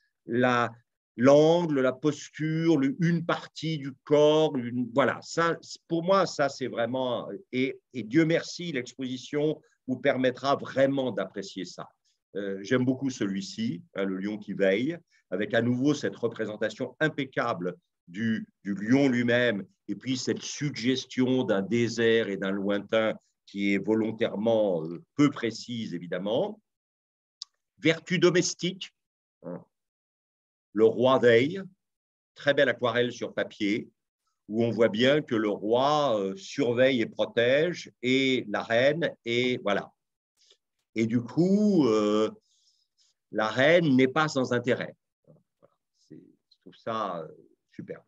l'angle, la posture, une partie du corps. Voilà, ça, pour moi, ça, c'est vraiment… Et Dieu merci, l'exposition vous permettra vraiment d'apprécier ça. J'aime beaucoup celui-ci, le lion qui veille, avec à nouveau cette représentation impeccable du lion lui-même, et puis cette suggestion d'un désert et d'un lointain qui est volontairement peu précise, évidemment. Vertu domestique, le roi veille, très belle aquarelle sur papier où on voit bien que le roi surveille et protège et la reine, et voilà. Et du coup, la reine n'est pas sans intérêt. Je trouve ça superbe.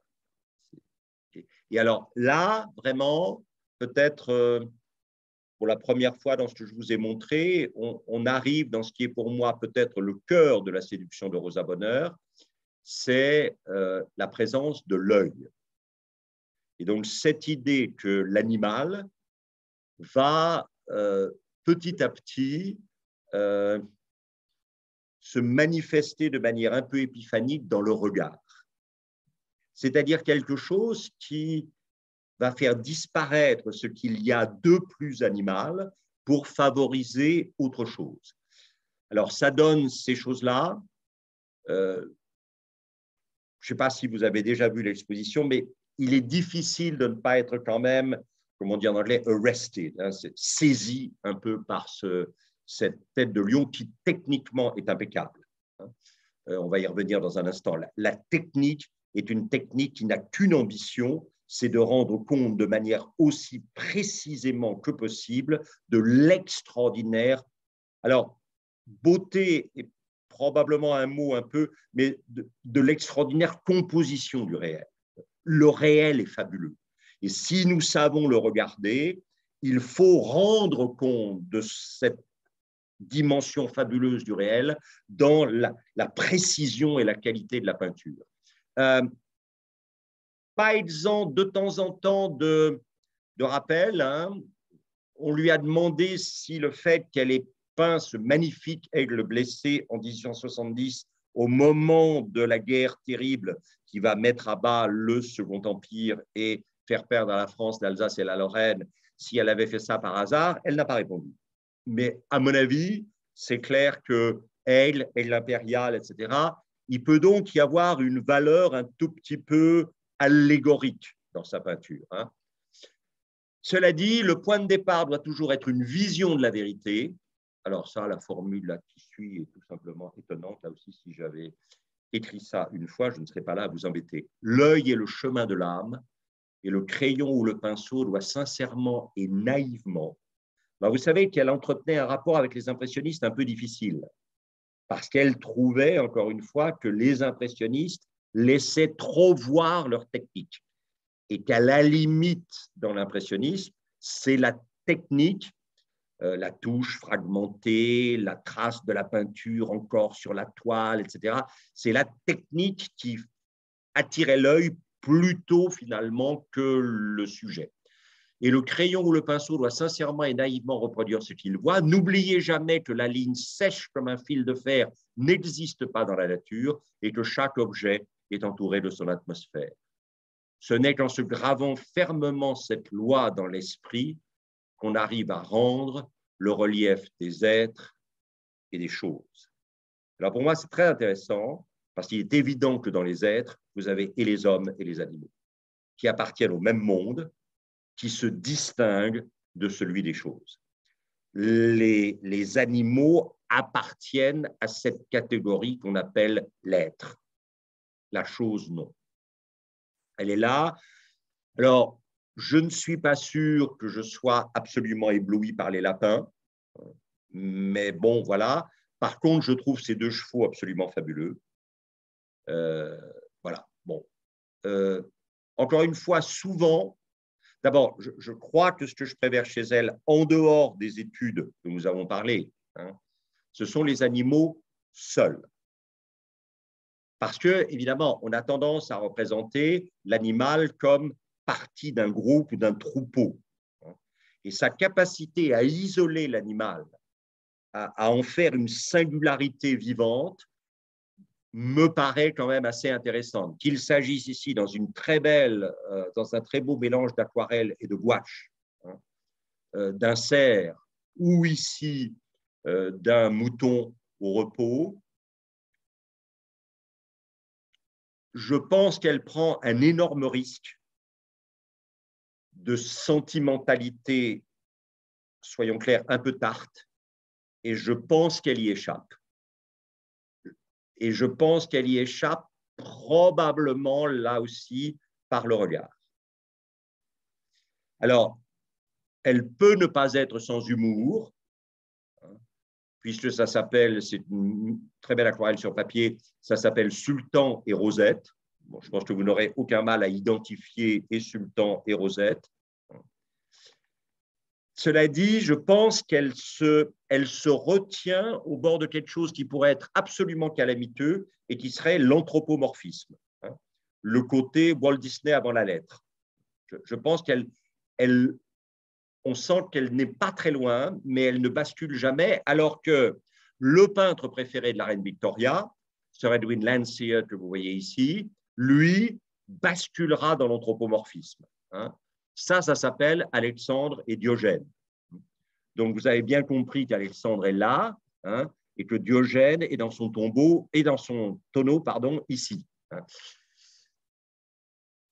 Et alors là, vraiment, peut-être pour la première fois dans ce que je vous ai montré, on arrive dans ce qui est pour moi peut-être le cœur de la séduction de Rosa Bonheur, c'est la présence de l'œil. Et donc cette idée que l'animal va petit à petit se manifester de manière un peu épiphanique dans le regard. C'est-à-dire quelque chose qui va faire disparaître ce qu'il y a de plus animal pour favoriser autre chose. Alors, ça donne ces choses-là. Je ne sais pas si vous avez déjà vu l'exposition, mais il est difficile de ne pas être quand même, comment dire en anglais, arrested, hein, saisi un peu par cette tête de lion qui techniquement est impeccable. On va y revenir dans un instant. La technique est une technique qui n'a qu'une ambition, c'est de rendre compte de manière aussi précisément que possible de l'extraordinaire. Alors, beauté est probablement un mot un peu, mais de l'extraordinaire composition du réel. Le réel est fabuleux. Et si nous savons le regarder, il faut rendre compte de cette dimension fabuleuse du réel dans la précision et la qualité de la peinture. Pas exempt de temps en temps de rappel, hein. On lui a demandé si le fait qu'elle ait peint ce magnifique aigle blessé en 1870 au moment de la guerre terrible qui va mettre à bas le Second Empire et faire perdre à la France l'Alsace et la Lorraine, si elle avait fait ça par hasard, elle n'a pas répondu. Mais à mon avis, c'est clair que aigle, aigle impérial, etc., il peut donc y avoir une valeur un tout petit peu allégorique dans sa peinture, hein. Cela dit, le point de départ doit toujours être une vision de la vérité. Alors ça, la formule là qui suit est tout simplement étonnante. Là aussi, si j'avais écrit ça une fois, je ne serais pas là à vous embêter. L'œil est le chemin de l'âme et le crayon ou le pinceau doit sincèrement et naïvement. Ben, vous savez qu'elle entretenait un rapport avec les impressionnistes un peu difficile parce qu'elle trouvait, encore une fois, que les impressionnistes laissaient trop voir leur technique et qu'à la limite, dans l'impressionnisme, c'est la technique, la touche fragmentée, la trace de la peinture encore sur la toile, etc. C'est la technique qui attirait l'œil plutôt finalement que le sujet. Et le crayon ou le pinceau doit sincèrement et naïvement reproduire ce qu'il voit. N'oubliez jamais que la ligne sèche comme un fil de fer n'existe pas dans la nature et que chaque objet est entouré de son atmosphère. Ce n'est qu'en se gravant fermement cette loi dans l'esprit qu'on arrive à rendre le relief des êtres et des choses. Alors pour moi, c'est très intéressant parce qu'il est évident que dans les êtres, vous avez et les hommes et les animaux qui appartiennent au même monde, qui se distinguent de celui des choses. Les animaux appartiennent à cette catégorie qu'on appelle l'être. La chose, non. Elle est là. Alors, je ne suis pas sûr que je sois absolument ébloui par les lapins, mais bon, voilà. Par contre, je trouve ces deux chevaux absolument fabuleux. Voilà, bon. Encore une fois, souvent, d'abord, je crois que ce que je préfère chez elle, en dehors des études que nous avons parlé, hein, ce sont les animaux seuls. Parce que, évidemment, on a tendance à représenter l'animal comme partie d'un groupe ou d'un troupeau. Et sa capacité à isoler l'animal, à en faire une singularité vivante, me paraît quand même assez intéressante. Qu'il s'agisse ici dans un très beau mélange d'aquarelle et de gouache, hein, d'un cerf ou ici d'un mouton au repos, je pense qu'elle prend un énorme risque de sentimentalité, soyons clairs, un peu tarte, et je pense qu'elle y échappe. Et je pense qu'elle y échappe probablement là aussi par le regard. Alors, elle peut ne pas être sans humour, puisque ça s'appelle, c'est une très belle aquarelle sur papier, ça s'appelle Sultan et Rosette. Bon, je pense que vous n'aurez aucun mal à identifier et Sultan et Rosette. Cela dit, je pense qu'elle se retient au bord de quelque chose qui pourrait être absolument calamiteux et qui serait l'anthropomorphisme, le côté Walt Disney avant la lettre. Je pense on sent qu'elle n'est pas très loin, mais elle ne bascule jamais, alors que le peintre préféré de la reine Victoria, Sir Edwin Landseer, que vous voyez ici, lui basculera dans l'anthropomorphisme. Ça s'appelle Alexandre et Diogène. Donc, vous avez bien compris qu'Alexandre est là, et que Diogène est dans son tombeau et dans son tonneau, pardon, ici.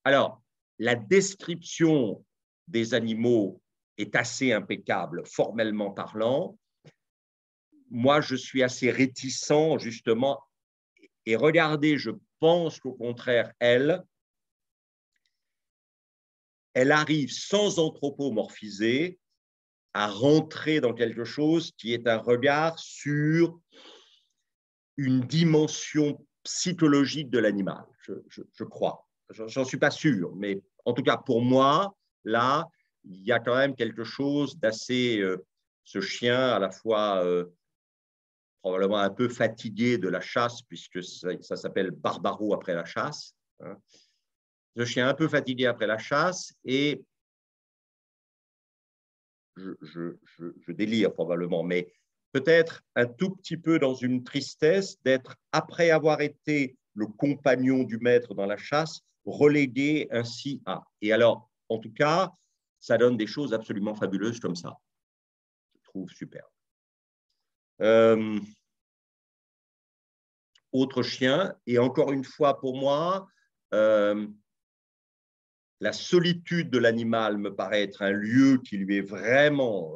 Alors, la description des animaux est assez impeccable, formellement parlant. Moi, je suis assez réticent, justement, et regardez, je pense qu'au contraire, elle arrive sans anthropomorphiser à rentrer dans quelque chose qui est un regard sur une dimension psychologique de l'animal, je crois. J'en suis pas sûr, mais en tout cas, pour moi, là, il y a quand même quelque chose d'assez... ce chien, à la fois probablement un peu fatigué de la chasse, puisque ça s'appelle Barbaro après la chasse. Ce chien un peu fatigué après la chasse et je délire probablement, mais peut-être un tout petit peu dans une tristesse d'être, après avoir été le compagnon du maître dans la chasse, relégué ainsi à. Et alors, en tout cas, ça donne des choses absolument fabuleuses comme ça. Je trouve super. Autre chien, et encore une fois pour moi, la solitude de l'animal me paraît être un lieu qui lui est vraiment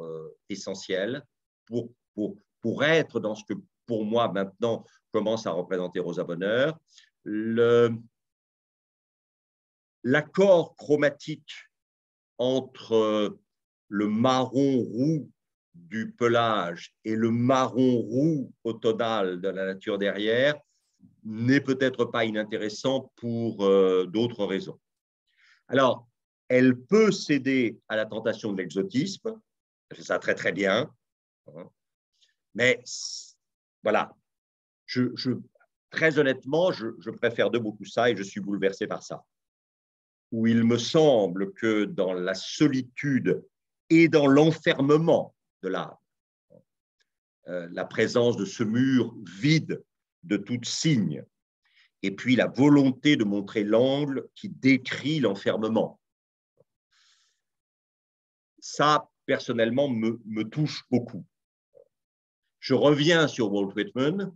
essentiel pour être dans ce que, pour moi, maintenant, commence à représenter Rosa Bonheur. L'accord chromatique entre le marron roux du pelage et le marron roux automnal de la nature derrière n'est peut-être pas inintéressant pour d'autres raisons. Alors, elle peut céder à la tentation de l'exotisme, elle fait ça très très bien, mais voilà, très honnêtement, je préfère de beaucoup ça et je suis bouleversé par ça. Où il me semble que dans la solitude et dans l'enfermement de l'âme, la présence de ce mur vide de tout signe, et puis la volonté de montrer l'angle qui décrit l'enfermement. Ça, personnellement, me touche beaucoup. Je reviens sur Walt Whitman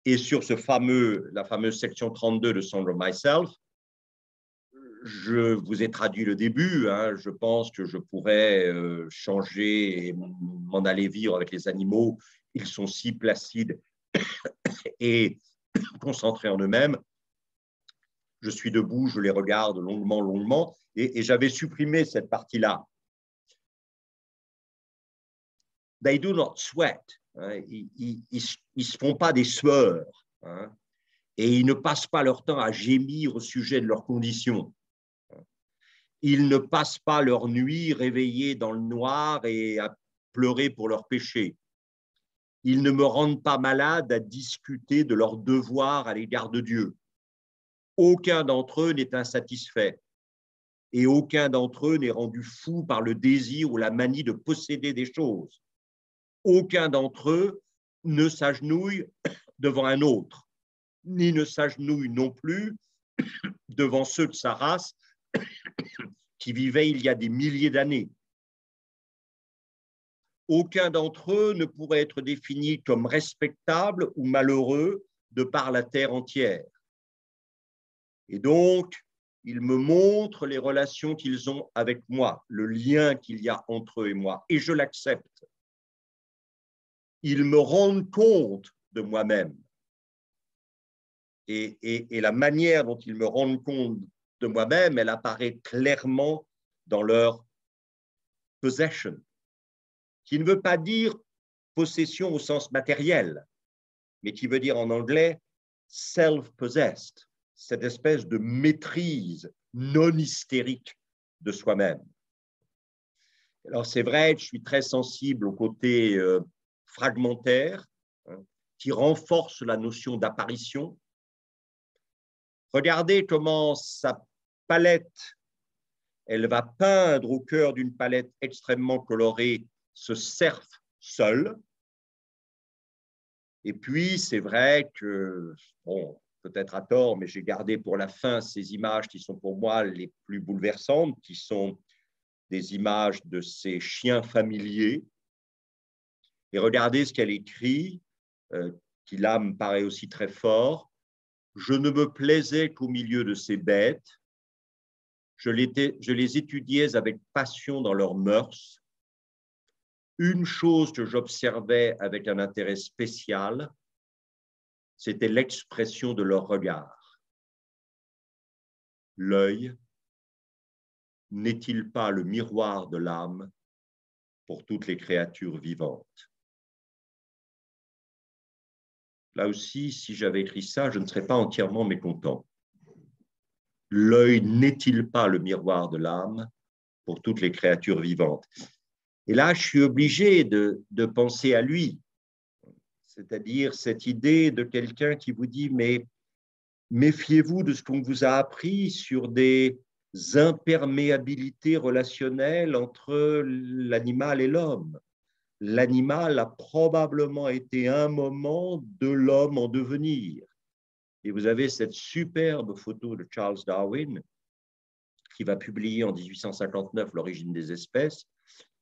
et sur la fameuse section 32 de Song of Myself. Je vous ai traduit le début. Je pense que je pourrais changer et m'en aller vivre avec les animaux. Ils sont si placides et concentrés en eux-mêmes. Je suis debout, je les regarde longuement, longuement, et j'avais supprimé cette partie-là. They do not sweat. Ils ne se font pas des sueurs. Et ils ne passent pas leur temps à gémir au sujet de leurs conditions. Ils ne passent pas leur nuit réveillés dans le noir et à pleurer pour leurs péchés. Ils ne me rendent pas malade à discuter de leurs devoirs à l'égard de Dieu. Aucun d'entre eux n'est insatisfait et aucun d'entre eux n'est rendu fou par le désir ou la manie de posséder des choses. Aucun d'entre eux ne s'agenouille devant un autre, ni ne s'agenouille non plus devant ceux de sa race qui vivaient il y a des milliers d'années. Aucun d'entre eux ne pourrait être défini comme respectable ou malheureux de par la terre entière. Et donc, ils me montrent les relations qu'ils ont avec moi, le lien qu'il y a entre eux et moi, et je l'accepte. Ils me rendent compte de moi-même. et la manière dont ils me rendent compte de moi-même, elle apparaît clairement dans leur possession, qui ne veut pas dire possession au sens matériel, mais qui veut dire en anglais self-possessed, cette espèce de maîtrise non hystérique de soi-même. Alors c'est vrai, je suis très sensible au côté fragmentaire, hein, qui renforce la notion d'apparition. Regardez comment sa palette, elle va peindre au cœur d'une palette extrêmement colorée ce cerf seul. Et puis, c'est vrai que, bon, peut-être à tort, mais j'ai gardé pour la fin ces images qui sont pour moi les plus bouleversantes, qui sont des images de ces chiens familiers. Et regardez ce qu'elle écrit, qui là me paraît aussi très fort. Je ne me plaisais qu'au milieu de ces bêtes. Je les étudiais avec passion dans leurs mœurs. Une chose que j'observais avec un intérêt spécial, c'était l'expression de leur regard. L'œil n'est-il pas le miroir de l'âme pour toutes les créatures vivantes? Là aussi, si j'avais écrit ça, je ne serais pas entièrement mécontent. L'œil n'est-il pas le miroir de l'âme pour toutes les créatures vivantes? Et là, je suis obligé de penser à lui, c'est-à-dire cette idée de quelqu'un qui vous dit, mais méfiez-vous de ce qu'on vous a appris sur des imperméabilités relationnelles entre l'animal et l'homme. L'animal a probablement été un moment de l'homme en devenir. Et vous avez cette superbe photo de Charles Darwin qui va publier en 1859 L'origine des espèces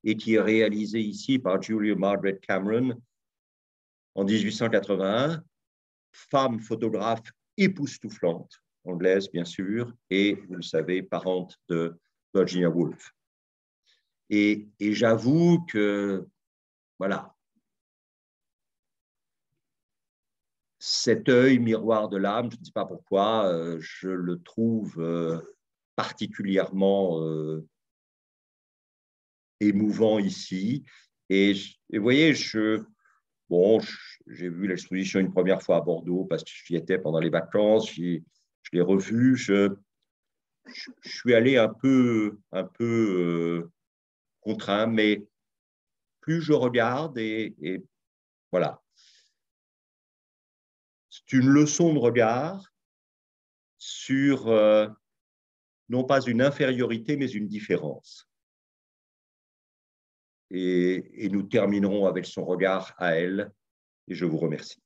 et qui est réalisée ici par Julia Margaret Cameron en 1881, femme photographe époustouflante, anglaise bien sûr, et vous le savez, parente de Virginia Woolf. Et j'avoue que, voilà, cet œil miroir de l'âme, je ne sais pas pourquoi, je le trouve particulièrement émouvant ici. Et vous voyez, bon, j'ai vu l'exposition une première fois à Bordeaux parce que j'y étais pendant les vacances, je l'ai revu, je suis allé un peu contraint, mais plus je regarde et voilà. C'est une leçon de regard sur non pas une infériorité, mais une différence. Et nous terminerons avec son regard à elle, et je vous remercie.